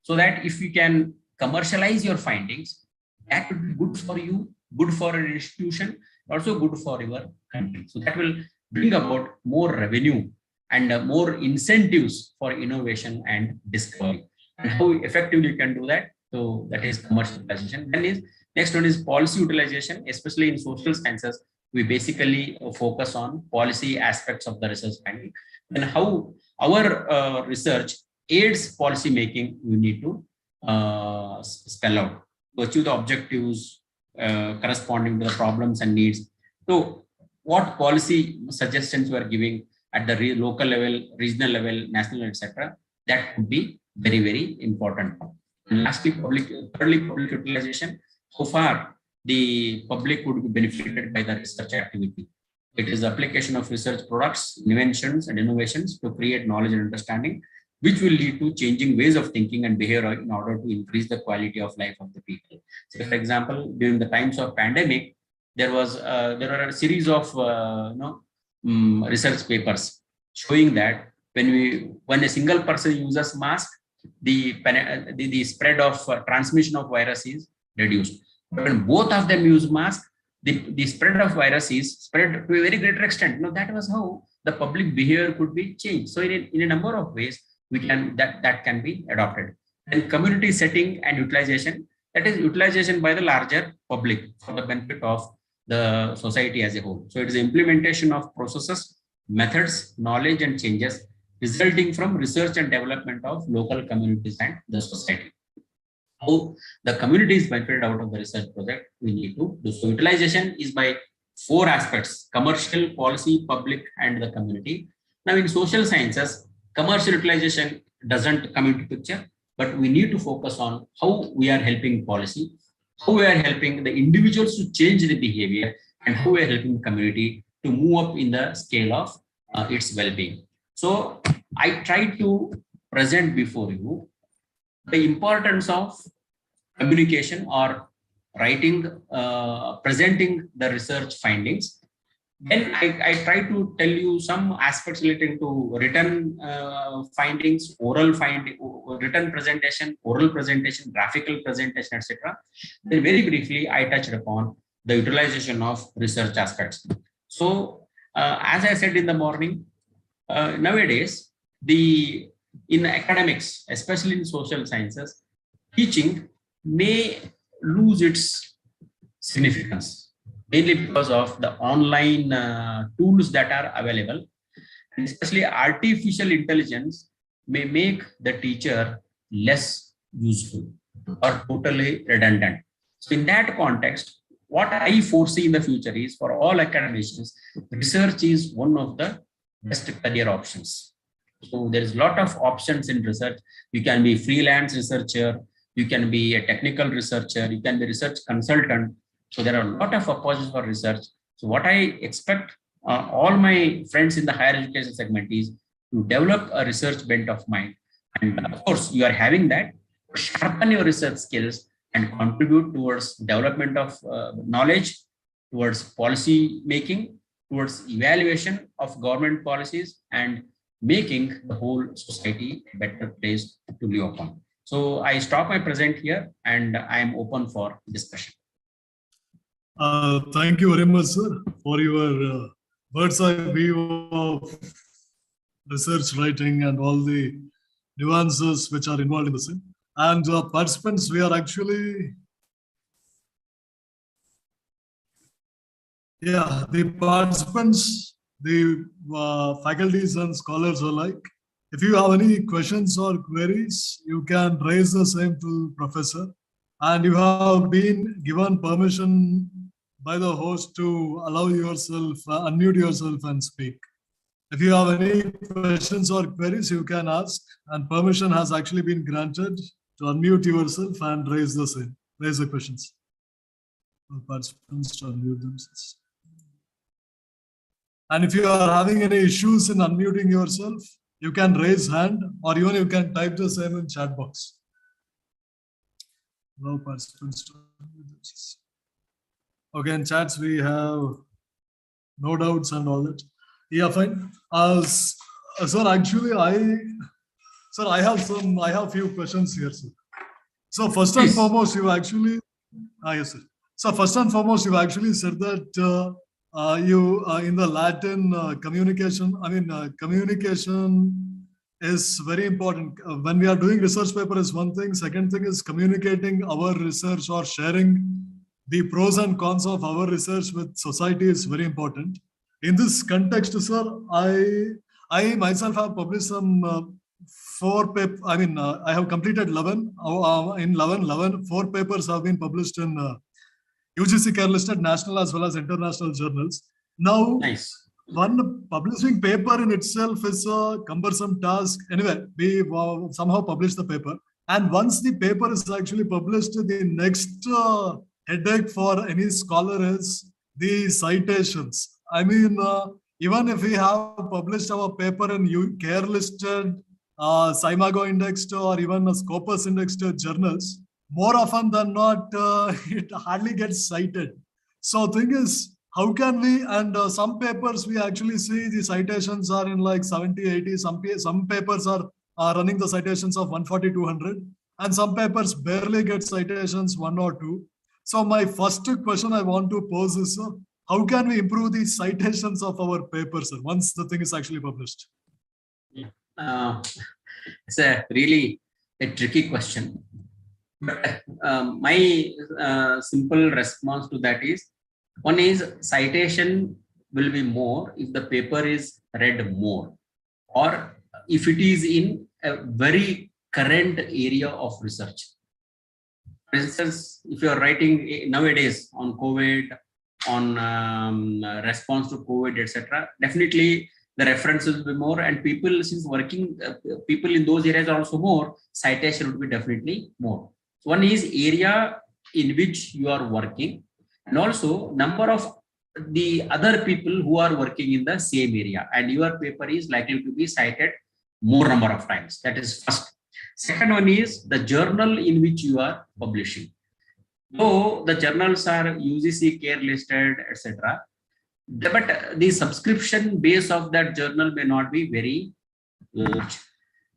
So that if you can commercialize your findings, that would be good for you, good for an institution, also good for your country. So that will bring about more revenue and more incentives for innovation and discovery. And how effectively you can do that? So that is commercialization. Then next one is policy utilization, especially in social sciences. We basically focus on policy aspects of the research finding and how our research aids policy making. We need to spell out to achieve the objectives corresponding to the problems and needs. So what policy suggestions we are giving at the local level, regional level, national, etc. That would be very, very important. And lastly, thirdly, public utilization. How far the public would be benefited by the research activity. It is the application of research products, inventions, and innovations to create knowledge and understanding, which will lead to changing ways of thinking and behavior in order to increase the quality of life of the people. So, for example, during the times of pandemic, there are a series of research papers showing that when a single person uses mask, the spread of transmission of virus is reduced. But when both of them use mask, the spread of virus is spread to a very greater extent. That was how the public behavior could be changed. So in a number of ways, that can be adopted. And community setting and utilization, that is utilization by the larger public for the benefit of the society as a whole. So it is implementation of processes, methods, knowledge, and changes resulting from research and development of local communities and the society. How the community is benefited out of the research project, we need to do. So utilization is by 4 aspects: commercial, policy, public, and the community. Now in social sciences, commercial utilization doesn't come into picture, but we need to focus on how we are helping policy, how we are helping the individuals to change the behavior, and how we are helping the community to move up in the scale of its well-being. So I try to present before you the importance of communication or writing, presenting the research findings. Then I try to tell you some aspects relating to written findings, written presentation, oral presentation, graphical presentation, etc. Then very briefly, I touched upon the utilization of research aspects. So, as I said in the morning, nowadays, in academics, especially in social sciences, teaching may lose its significance, mainly because of the online tools that are available, and especially artificial intelligence may make the teacher less useful or totally redundant. So in that context, what I foresee in the future is for all academicians, research is one of the best career options. So there is a lot of options in research. You can be freelance researcher, you can be a technical researcher, you can be research consultant. So there are a lot of opportunities for research. So what I expect all my friends in the higher education segment is to develop a research bent of mind. And of course, you are having that, sharpen your research skills and contribute towards development of knowledge, towards policy making, towards evaluation of government policies, and making the whole society a better place to live upon. So I stop my present here and I am open for discussion. Thank you very much, sir, for your bird's eye view of research writing and all the nuances which are involved in the same. And participants, we are actually, the participants, the faculties and scholars alike, if you have any questions or queries, you can raise the same to Professor. And you have been given permission by the host to allow yourself, unmute yourself and speak. If you have any questions or queries, you can ask, and permission has actually been granted to unmute yourself and raise the same, raise the questions. For participants to unmute themselves. And if you are having any issues in unmuting yourself, you can raise hand, or even you can type the same in chat box. Allow participants to unmute themselves. Okay, in chats we have no doubts and all that. Yeah, fine. Sir, actually, I have few questions here, sir. So first and foremost, you actually, yes, sir. So first and foremost, you actually said that you in the Latin communication. I mean, communication is very important. When we are doing research paper is one thing. Second thing is communicating our research or sharing the pros and cons of our research with society is very important. In this context, sir, I myself have published some 4 papers. I mean, I have completed 11. In 4 papers have been published in UGC care listed national as well as international journals. Now, nice. One publishing paper in itself is a cumbersome task. Anyway, we somehow publish the paper. And once the paper is actually published, the next headache for any scholar is the citations. I mean, even if we have published our paper in care listed, Simago indexed, or even a Scopus indexed journals, more often than not, it hardly gets cited. So thing is, how can we, and some papers we actually see the citations are in like 70, 80, some papers are running the citations of 140, 200, and some papers barely get citations 1 or 2. So my first question I want to pose is, how can we improve the citations of our papers once the thing is actually published? It's a really a tricky question. But my simple response to that is, one is citation will be more if the paper is read more, or if it is in a very current area of research. For instance, if you are writing nowadays on COVID, on response to COVID, etc., definitely the references will be more, and people, since working, people in those areas are also more, citation would be definitely more. So one is area in which you are working, and also number of the other people who are working in the same area, and your paper is likely to be cited more number of times. That is first. Second one is the journal in which you are publishing. Though the journals are UGC care listed, etc., but the subscription base of that journal may not be very large.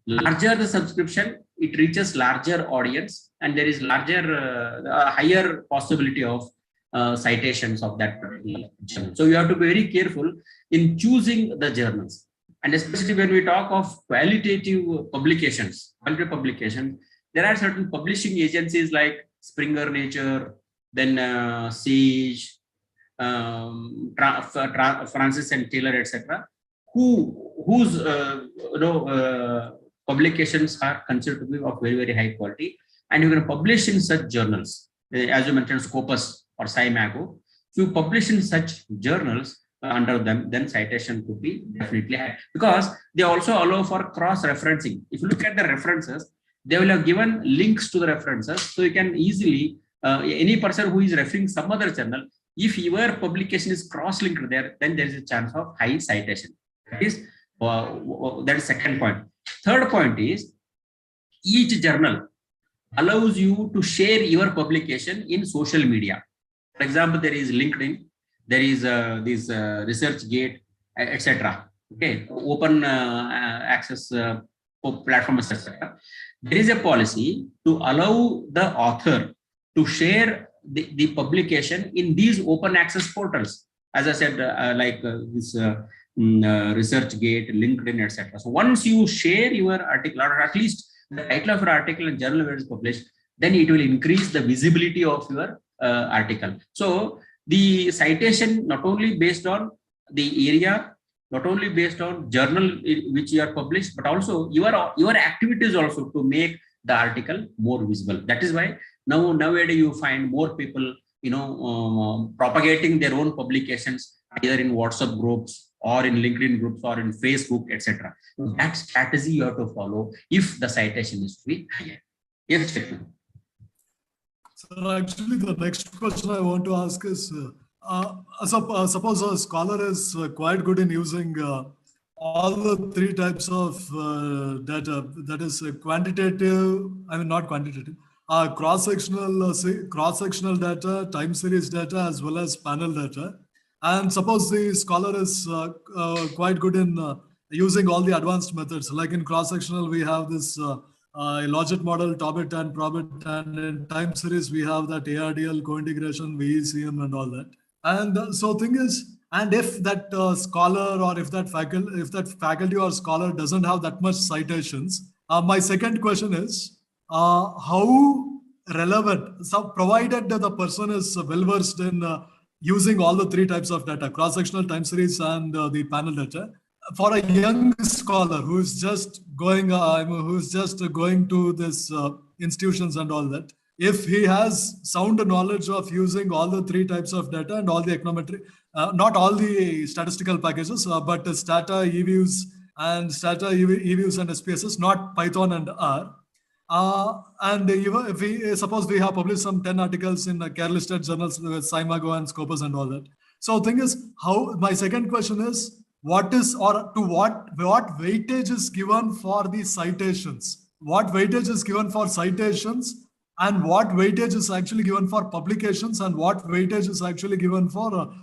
Larger the subscription, it reaches larger audience, and there is larger, higher possibility of citations of that particular journal. So you have to be very careful in choosing the journals. And especially when we talk of qualitative publications, there are certain publishing agencies like Springer Nature, then Sage, Francis and Taylor, etc., whose publications are considered to be of very, very high quality, and you can publish in such journals, as you mentioned, Scopus or SciMago. If you publish in such journals under them, then citation could be definitely high, because they also allow for cross-referencing. If you look at the references, they will have given links to the references, so you can easily, any person who is referring some other journal, if your publication is cross-linked there, then there is a chance of high citation. That is second point. Third point is, each journal allows you to share your publication in social media. For example, there is LinkedIn, there is this ResearchGate, etc. Okay, open access platforms, etc. There is a policy to allow the author to share the publication in these open access portals. As I said, this ResearchGate, LinkedIn, etc. So once you share your article, or at least the title of your article and journal where it is published, then it will increase the visibility of your article. So the citation not only based on the area, not only based on journal which you are published, but also your activities also to make the article more visible. That is why nowadays you find more people propagating their own publications either in WhatsApp groups or in LinkedIn groups or in Facebook, etc. That strategy you have to follow if the citation is to be higher. Yes, Chetan. So actually, the next question I want to ask is, suppose a scholar is quite good in using all the three types of data, that is quantitative, not quantitative, cross-sectional data, time series data, as well as panel data. And suppose the scholar is quite good in using all the advanced methods, like in cross-sectional, we have this logit model, Tobit and Probit, and in time series, we have that ARDL, co-integration, VECM, and all that. And so thing is, and if that scholar or if that faculty or scholar doesn't have that much citations, my second question is, how relevant, so provided that the person is well-versed in using all the three types of data, cross-sectional, time series, and the panel data, for a young scholar who's just going to this institutions and all that, if he has sound knowledge of using all the three types of data and all the econometry, not all the statistical packages, but Stata, eViews, and eViews and SPSS, not Python and R. And even if we suppose we have published some 10 articles in care listed journals with SciMago and Scopus and all that. So thing is, my second question is, what weightage is given for the citations? What weightage is given for citations, and what weightage is actually given for publications, and what weightage is actually given for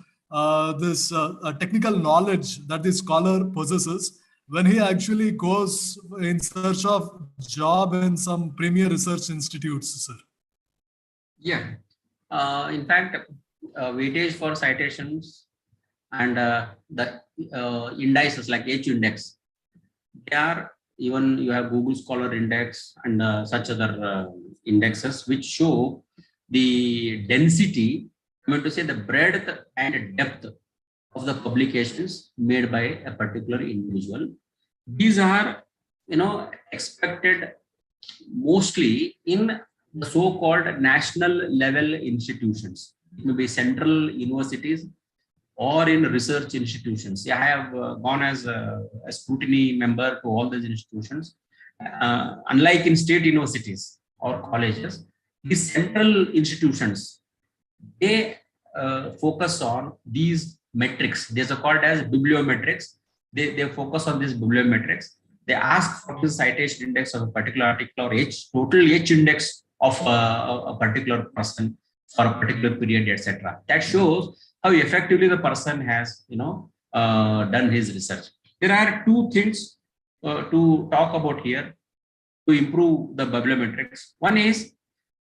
this technical knowledge that the scholar possesses when he actually goes in search of job in some premier research institutes, sir? Yeah. In fact, weightage for citations and the indices like H index, they are, even you have Google Scholar Index and such other indexes which show the density, the breadth and depth of the publications made by a particular individual. These are, expected mostly in the so-called national level institutions. It may be central universities or in research institutions. I have gone as a scrutiny member to all these institutions. Unlike in state universities or colleges, these central institutions, they focus on these metrics. These are called as bibliometrics. They focus on these bibliometrics. They ask for the citation index of a particular article or total H index of a particular person for a particular period, etc. That shows how effectively the person has, done his research. There are two things to talk about here to improve the bibliometrics. One is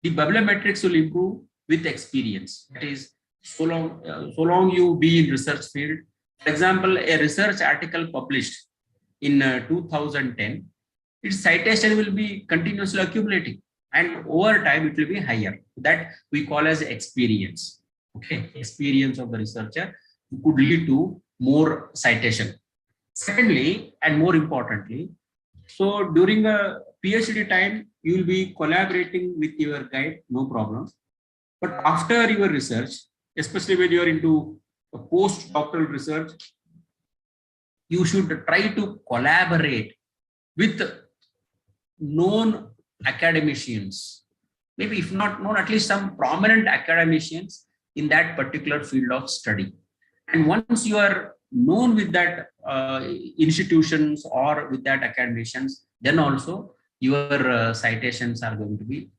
the bibliometrics will improve with experience. That is, so long you be in research field. For example, a research article published in 2010, its citation will be continuously accumulating, and over time it will be higher. That we call as experience. Okay, experience of the researcher could lead to more citation. Secondly, and more importantly, so during a PhD time, you will be collaborating with your guide, no problem. But after your research, especially when you are into a postdoctoral research, you should try to collaborate with known academicians, maybe if not known, at least some prominent academicians in that particular field of study. And once you are known with that institutions or with that academicians, then also your citations are going to be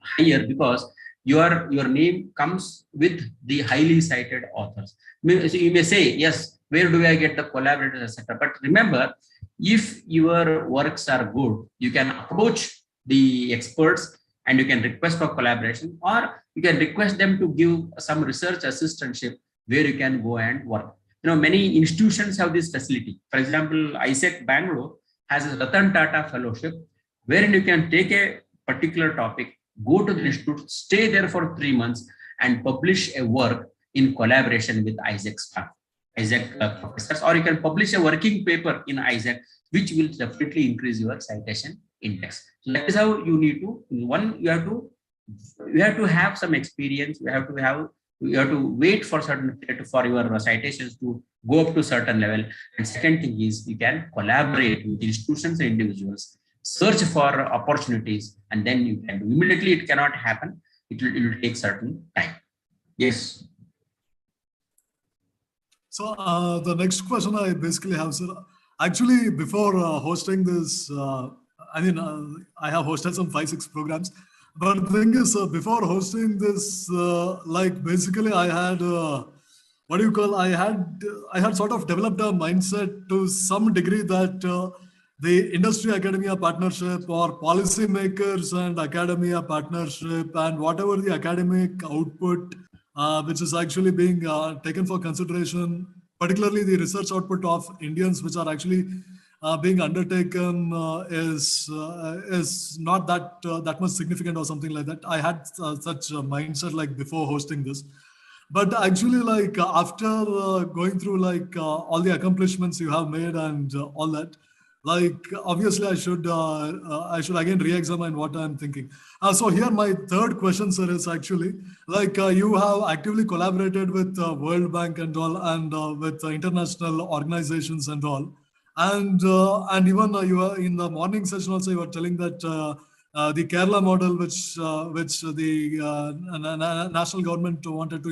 higher, because your name comes with the highly cited authors. So you may say, yes, where do I get the collaborators, etc. But remember, if your works are good, you can approach the experts and you can request for collaboration, or you can request them to give some research assistantship where you can go and work. Many institutions have this facility. For example, ISEC Bangalore has a Ratan Tata Fellowship, wherein you can take a particular topic, go to the institute, stay there for 3 months, and publish a work in collaboration with ISEC staff, ISEC professors, or you can publish a working paper in ISEC, which will definitely increase your citation index. So that is how you need to, one, you have to have some experience, you have to wait for certain period for your citations to go up to certain level. And second thing is, you can collaborate with institutions and individuals, search for opportunities, and then you can do. Immediately it cannot happen. It will take certain time. Yes. So the next question I basically have, sir, actually before hosting this, I have hosted some 5-6 programs, but the thing is, before hosting this, like basically I had, I had sort of developed a mindset to some degree that the industry academia partnership or policymakers and academia partnership and whatever the academic output which is actually being taken for consideration, particularly the research output of Indians, which are actually being undertaken, is not that much significant or something like that. I had such a mindset like before hosting this, but actually like after going through like all the accomplishments you have made and all that, like obviously I should again re-examine what I'm thinking. So here my third question, sir, is actually like you have actively collaborated with World Bank and all, and with international organizations and all, and even you are in the morning session also you were telling that the Kerala model, which the national government wanted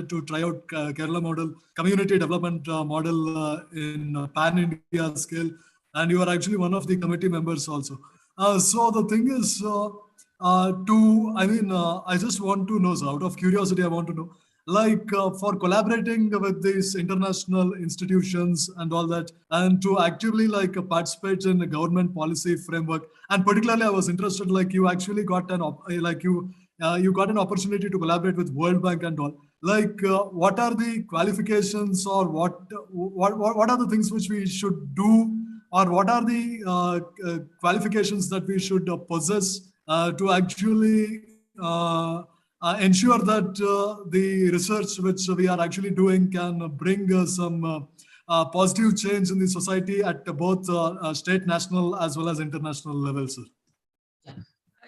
to try out, Kerala model, community development model in pan India scale, and you are actually one of the committee members also. So the thing is, I just want to know, so out of curiosity, I want to know, like for collaborating with these international institutions and all that, and to actively like participate in a government policy framework, and particularly I was interested, like you actually got you got an opportunity to collaborate with World Bank and all. Like what are the qualifications, or what are the things which we should do, or what are the qualifications that we should possess to actually ensure that the research which we are actually doing can bring some positive change in the society at both state, national, as well as international levels, sir?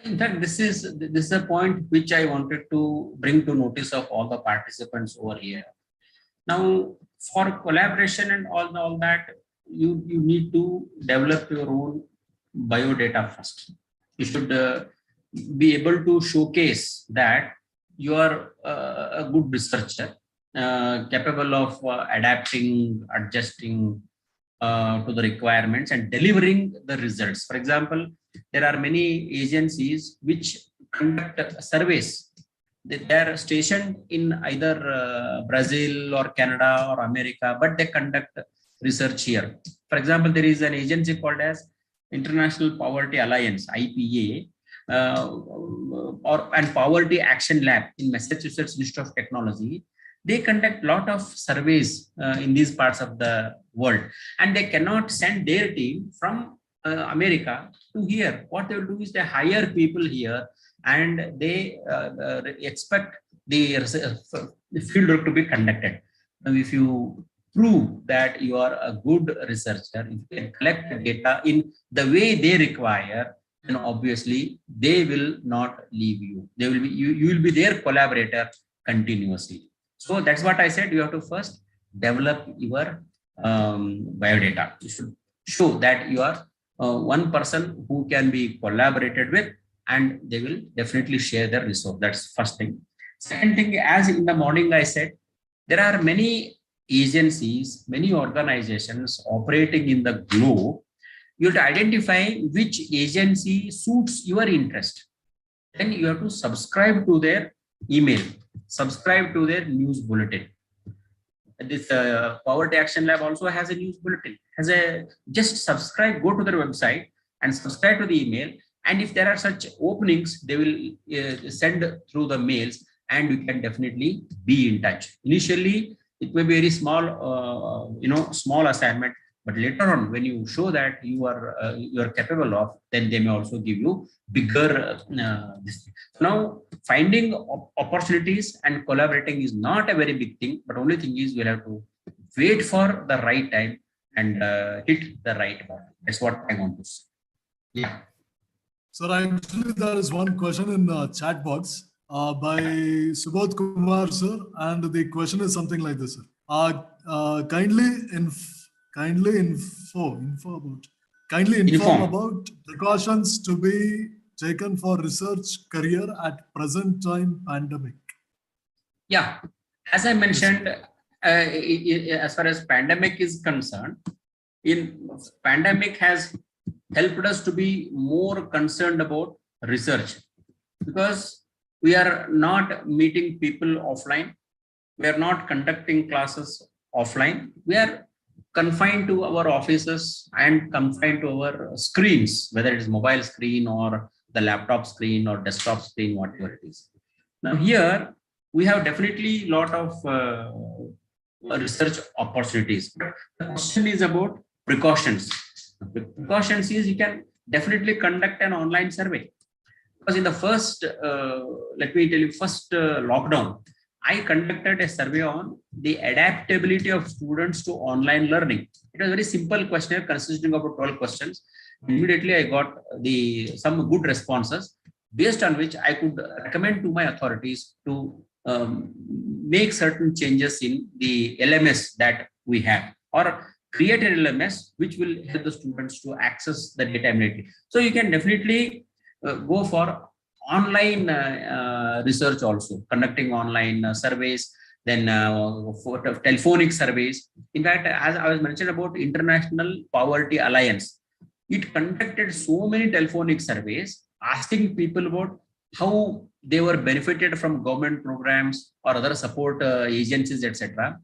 In fact, this is a point which I wanted to bring to notice of all the participants over here. Now, for collaboration and all that, you need to develop your own biodata first. You should be able to showcase that you are a good researcher, capable of adapting, adjusting to the requirements and delivering the results. For example, there are many agencies which conduct surveys. They are stationed in either Brazil or Canada or America, but they conduct research here. For example, there is an agency called as International Poverty Alliance, IPA, and Poverty Action Lab in Massachusetts Institute of Technology. They conduct lot of surveys in these parts of the world, and they cannot send their team from America to here. What they will do is they hire people here, and they expect the field work to be conducted. Now, if you prove that you are a good researcher, if you can collect the data in the way they require, then obviously they will not leave you. They will be you will be their collaborator continuously. So that's what I said. You have to first develop your biodata. You should show that you are one person who can be collaborated with, and they will definitely share their resource. That's first thing. Second thing, as in the morning I said, there are many agencies, many organizations operating in the globe. You have to identify which agency suits your interest. Then you have to subscribe to their email, subscribe to their news bulletin. This Poverty Action Lab also has a news bulletin. Just subscribe, go to their website and subscribe to the email. And if there are such openings, they will send through the mails, and you can definitely be in touch. Initially, it may be very small, small assignment, but later on, when you show that you are capable of, then they may also give you bigger. Now, finding opportunities and collaborating is not a very big thing, but only thing is we'll have to wait for the right time and hit the right button. That's what I want to say. Yeah. Sir, actually, there is one question in the chat box by Subodh Kumar, sir, and the question is something like this, sir. Kindly inform about precautions to be taken for research career at present time pandemic. Yeah, as I mentioned, as far as pandemic is concerned, pandemic has helped us to be more concerned about research, because we are not meeting people offline. We are not conducting classes offline. We are confined to our offices and confined to our screens, whether it is mobile screen or the laptop screen or desktop screen, whatever it is. Now here we have definitely a lot of research opportunities. But the question is about precautions. The precautions is you can definitely conduct an online survey. Because in the first, let me tell you, first lockdown, I conducted a survey on the adaptability of students to online learning. It was a very simple questionnaire consisting of 12 questions. Immediately, I got some good responses, based on which I could recommend to my authorities to make certain changes in the LMS that we have, or create an LMS which will help the students to access the data immediately. So you can definitely go for online research also, conducting online surveys, then for telephonic surveys. In fact, as I was mentioned about International Poverty Alliance, it conducted so many telephonic surveys asking people about how they were benefited from government programs or other support agencies, etc.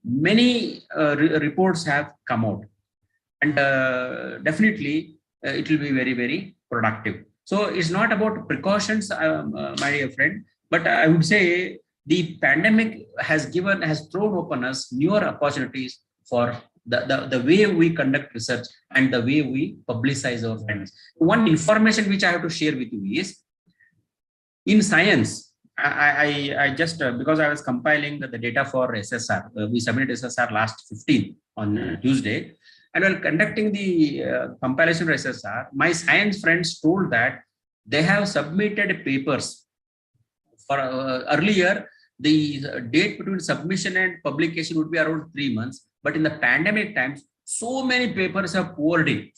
Many reports have come out, and definitely it will be very, very productive. So it's not about precautions, my dear friend, but I would say the pandemic has thrown open us newer opportunities for the way we conduct research and the way we publicize our findings. One information which I have to share with you is, in science, I just, because I was compiling the data for SSR, we submitted SSR last 15 on Tuesday. And while conducting the compilation for SSR, my science friends told that they have submitted papers for earlier. The date between submission and publication would be around 3 months. But in the pandemic times, so many papers have poured in.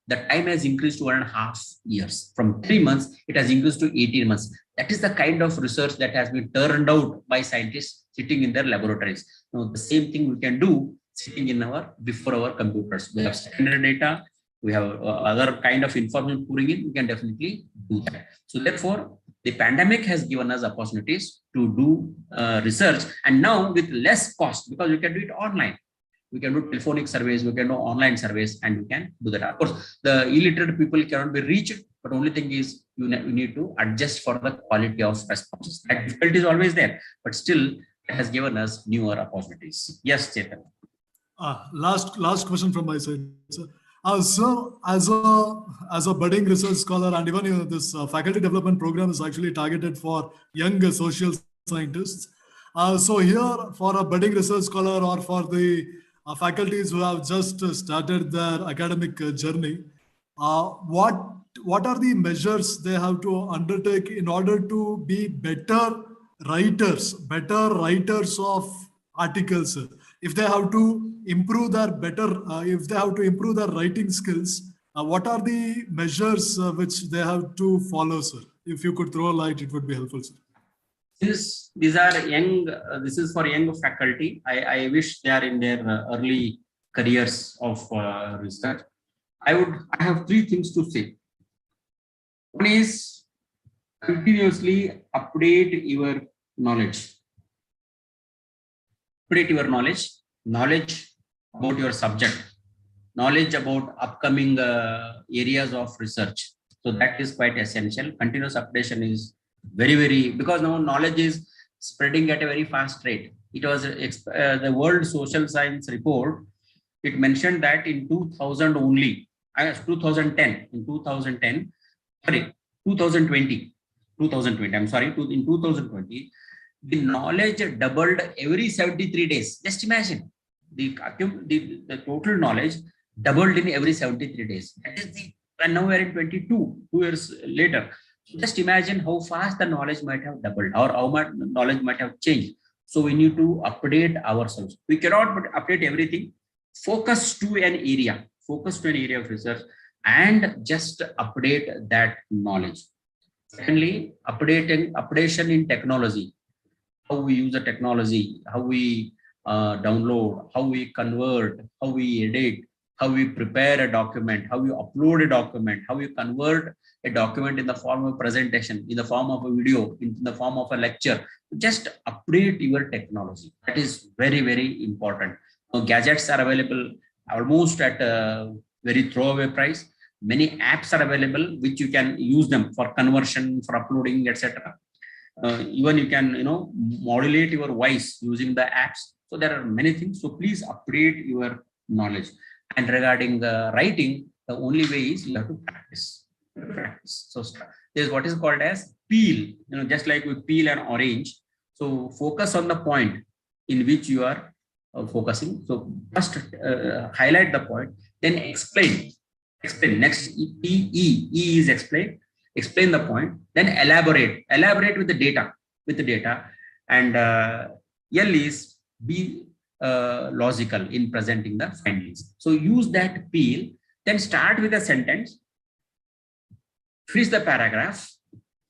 The time has increased to 1.5 years. From 3 months, it has increased to 18 months. That is the kind of research that has been turned out by scientists sitting in their laboratories. Now, the same thing we can do sitting in before our computers. We have secondary data, we have other kind of information pouring in, we can definitely do that. So therefore, the pandemic has given us opportunities to do research, and now with less cost, because you can do it online. We can do telephonic surveys, we can do online surveys, and we can do that. Of course, the illiterate people cannot be reached, but only thing is you need to adjust for the quality of responses. That difficulty is always there, but still it has given us newer opportunities. Yes, Chetan. Last question from my side, sir. So, as a budding research scholar, and even this faculty development program is actually targeted for young social scientists. So, here for a budding research scholar or for the faculties who have just started their academic journey, what are the measures they have to undertake in order to be better writers of articles? If they have to improve their if they have to improve their writing skills, what are the measures which they have to follow, sir? If you could throw a light, it would be helpful, sir. Since these are young, this is for young faculty. I wish they are in their early careers of research. I have three things to say. One is continuously update your knowledge. Update your knowledge about your subject, knowledge about upcoming areas of research. So that is quite essential. Continuous updation is very, because now knowledge is spreading at a very fast rate. It was the World Social Science Report. It mentioned that in 2000 only, 2010, in 2010, sorry, 2020, I'm sorry, in 2020, the knowledge doubled every 73 days. Just imagine the total knowledge doubled in every 73 days. That is and now we're in 2 years later. So just imagine how fast the knowledge might have doubled or how much knowledge might have changed. So we need to update ourselves. We cannot update everything. Focus to an area of research and just update that knowledge. Secondly, updation in technology. How we use the technology, how we download, how we convert, how we edit, how we prepare a document, how we upload a document, how we convert a document in the form of presentation, in the form of a video, in the form of a lecture. Just update your technology. That is very important. Now, gadgets are available almost at a very throwaway price. Many apps are available which you can use them for conversion, for uploading, etc. Even you can modulate your voice using the apps. So there are many things. So please upgrade your knowledge. And regarding the writing, the only way is you have to practice. So there's what is called as peel. Just like we peel an orange. So focus on the point in which you are focusing. So first highlight the point, then explain. Next, E is explain. Explain the point, then elaborate with the data, and L is be logical in presenting the findings. So use that peel, then start with a sentence, finish the paragraph,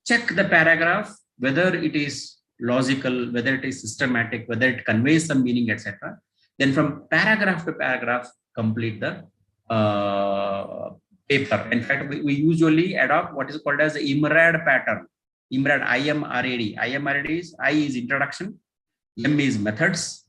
check the paragraph whether it is logical, whether it is systematic, whether it conveys some meaning, etc. Then from paragraph to paragraph, complete the paper. In fact, we usually adopt what is called as the IMRAD pattern. IMRAD, IMRAD. IMRAD is I is introduction, M is methods,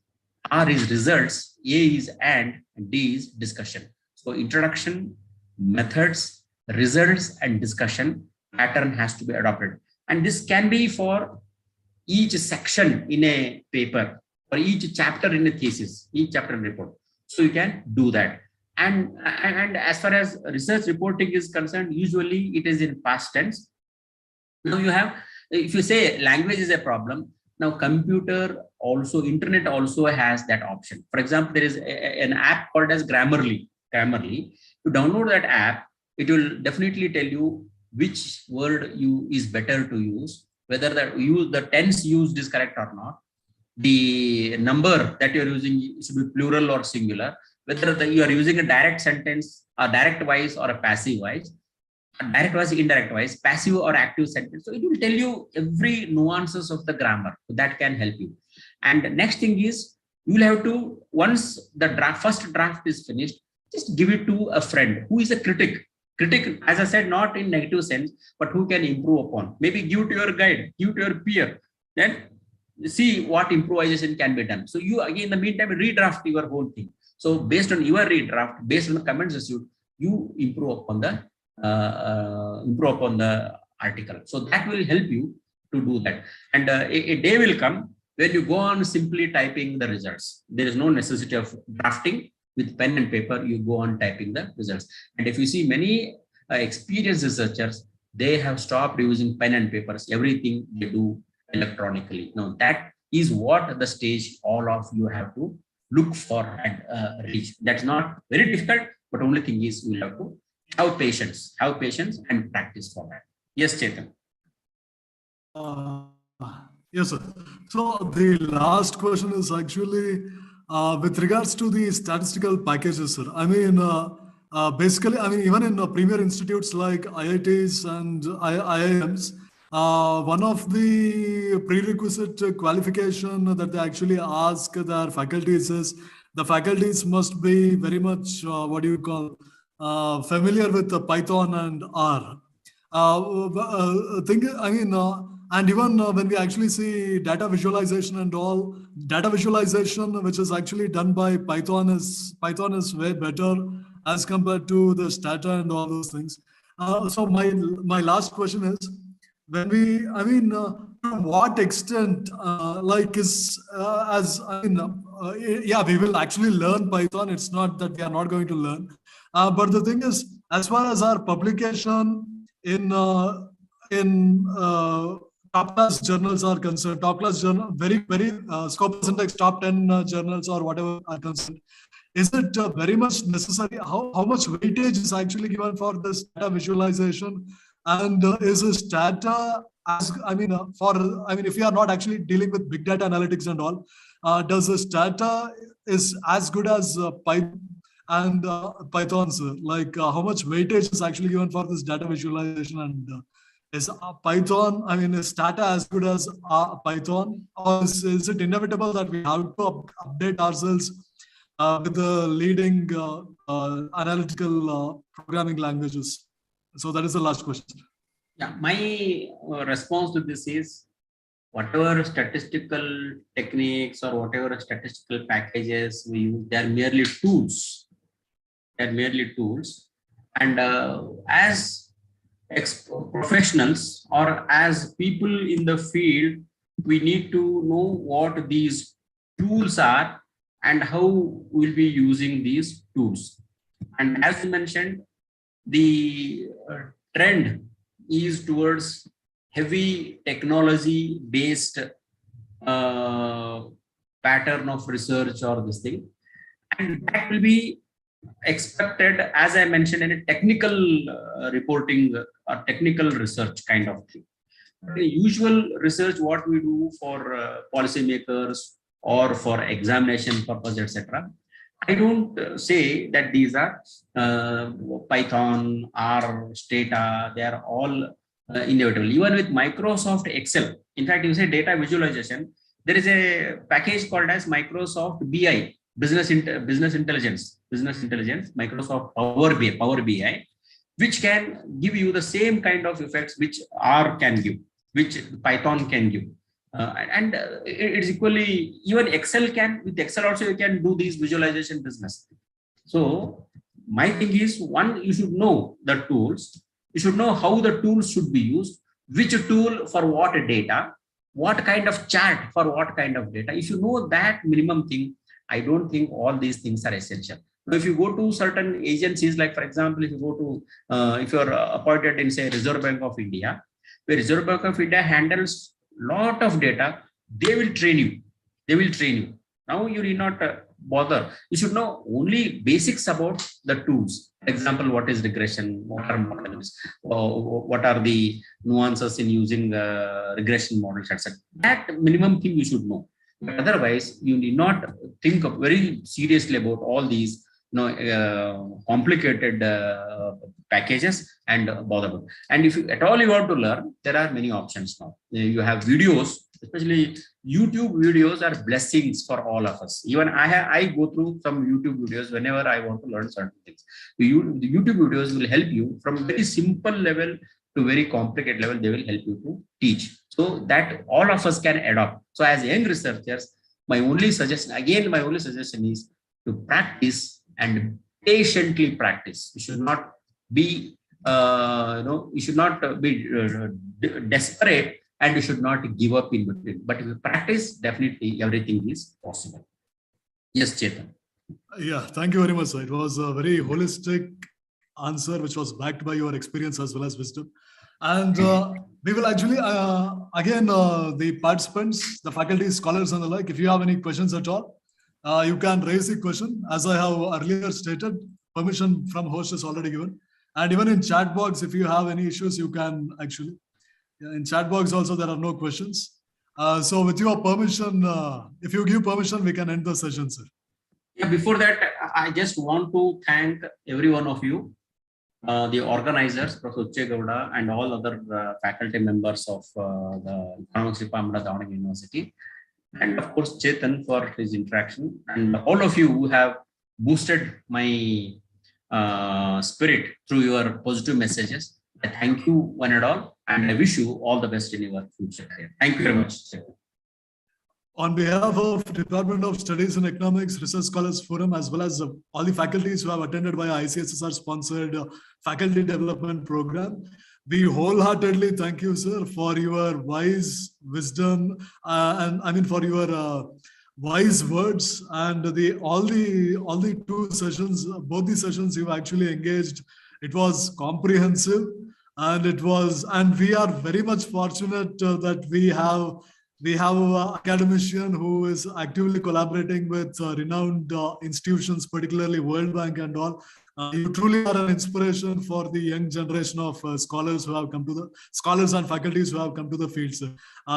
R is results, A is and D is discussion. So introduction, methods, results, and discussion pattern has to be adopted. And this can be for each section in a paper or each chapter in a thesis, each chapter report. So you can do that. And as far as research reporting is concerned, usually it is in past tense. Now you have, if you say language is a problem, now internet also has that option. For example, there is an app called as Grammarly. To download that app, it will definitely tell you which word is better to use, whether the tense used is correct or not, the number that you're using should be plural or singular, whether you are using a direct sentence, a direct voice or a passive voice, direct voice, indirect voice, passive or active sentence. So it will tell you every nuances of the grammar. So that can help you. And next thing is, you will have to, once the first draft is finished, just give it to a friend who is a critic. Critic, as I said, not in negative sense, but who can improve upon. Maybe give to your guide, give to your peer. Then see what improvisation can be done. So you, again, in the meantime, redraft your whole thing. So based on your redraft, based on the comments received, you improve upon the article. So that will help you to do that. And a day will come when you go on simply typing the results. There is no necessity of drafting with pen and paper. You go on typing the results. And if you see many experienced researchers, they have stopped using pen and papers. Everything they do electronically. Now that is what the stage all of you have to look for and reach. That's not very difficult, but only thing is we have to have patience and practice for that. Yes, Chetan. Yes, sir. So the last question is actually with regards to the statistical packages, sir. I mean, basically, I mean, even in premier institutes like IITs and IIMs, one of the prerequisite qualification that they actually ask their faculties is the faculties must be very much, what do you call, familiar with Python and R. And even when we actually see data visualization and all, data visualization which is actually done by Python is way better as compared to the Stata and all those things. So my last question is, when we, to what extent, yeah, we will actually learn Python. It's not that we are not going to learn, but the thing is, as far as our publication in top class journals are concerned, top class journal, very Scopus Index top 10 journals or whatever are concerned, is it very much necessary? How much weightage is actually given for this data visualization? And is this data if you are not actually dealing with big data analytics and all, does this data is as good as Python and Python, sir? Like how much weightage is actually given for this data visualization, and is Python, is data as good as Python, or is it inevitable that we have to update ourselves with the leading analytical programming languages? So that is the last question. Yeah, my response to this is, whatever statistical techniques or whatever statistical packages we use, they are merely tools. They are merely tools. And as professionals or as people in the field, we need to know what these tools are and how we'll be using these tools. And as you mentioned, the trend is towards heavy technology based pattern of research or this thing, and that will be expected, as I mentioned, in a technical reporting or technical research kind of thing. The usual research what we do for policymakers or for examination purpose, etc., I don't say that these are Python or Stata. They are all inevitable. Even with Microsoft Excel, in fact, you say data visualization, there is a package called as Microsoft BI, Business Intelligence, Microsoft Power BI, which can give you the same kind of effects which R can give, which Python can give. And it's equally, even Excel can, with Excel also you can do these visualization business. So my thing is, one, you should know the tools, you should know how the tools should be used, which tool for what data, what kind of chart for what kind of data. If you know that minimum thing, I don't think all these things are essential. Now, if you go to certain agencies, like for example, if you go to, if you're appointed in say Reserve Bank of India, where Reserve Bank of India handles lot of data, they will train you. Now you need not bother. You should know only basics about the tools. For example, what is regression, what are models, what are the nuances in using regression models, etc. That minimum thing you should know. But otherwise, you need not think very seriously about all these complicated packages and bother. And if you, at all you want to learn, there are many options now. You have videos, especially YouTube videos are blessings for all of us. Even I go through some YouTube videos whenever I want to learn certain things. The YouTube videos will help you from very simple level to very complicated level. They will help you to teach, so that all of us can adopt. So as young researchers, my only suggestion is to practice and patiently practice. You should not be, you should not be desperate, and you should not give up in between. But if you practice, definitely everything is possible. Yes, Chetan. Yeah, thank you very much, sir. It was a very holistic answer, which was backed by your experience as well as wisdom. And we will actually, again, the participants, the faculty, scholars, and the like, if you have any questions at all, you can raise the question. As I have earlier stated, permission from host is already given. And even in chat box, if you have any issues, you can actually. In chat box also, there are no questions. So with your permission, if you give permission, we can end the session, sir. Yeah, before that, I just want to thank every one of you, the organizers, Professor Uche Gowda, and all other faculty members of the Economics Department of Davangere University, and of course Chetan for his interaction, and all of you who have boosted my spirit through your positive messages. I thank you one and all, and I wish you all the best in your future. Thank you very much, Chetan. On behalf of Department of Studies in Economics Research Scholars Forum, as well as all the faculties who have attended by ICSSR sponsored faculty development program, we wholeheartedly thank you, sir, for your wise wisdom and I mean for your wise words, and all the two sessions, both the sessions you actually engaged. It was comprehensive, and we are very much fortunate that we have an academician who is actively collaborating with renowned institutions, particularly World Bank and all. You truly are an inspiration for the young generation of scholars and faculties who have come to the field, sir.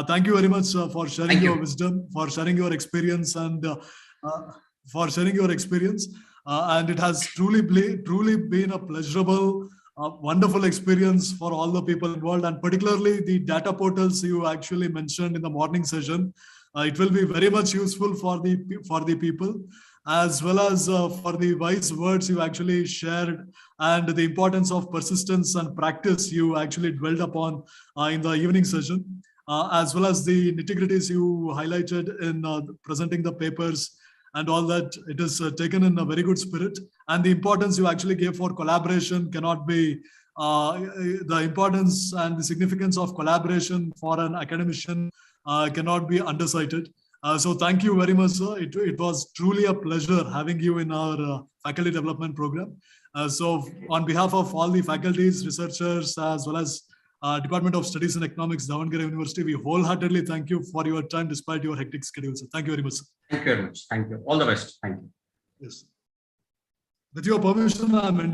Thank you very much for sharing your wisdom, for sharing your experience, and and it has truly been a pleasurable, wonderful experience for all the people involved, and particularly the data portals you actually mentioned in the morning session. It will be very much useful for the people, as well as for the wise words you actually shared, and the importance of persistence and practice you actually dwelled upon in the evening session, as well as the nitty-gritties you highlighted in presenting the papers and all that. It is taken in a very good spirit, and the importance you actually gave for collaboration cannot be, the importance and the significance of collaboration for an academician cannot be undercited. So thank you very much, sir. It was truly a pleasure having you in our faculty development program. So on behalf of all the faculties, researchers, as well as Department of Studies in Economics, Davangere University, we wholeheartedly thank you for your time despite your hectic schedule, sir. Thank you very much, sir. Thank you very much. Thank you. All the best. Thank you. Yes. With your permission, I'm ending.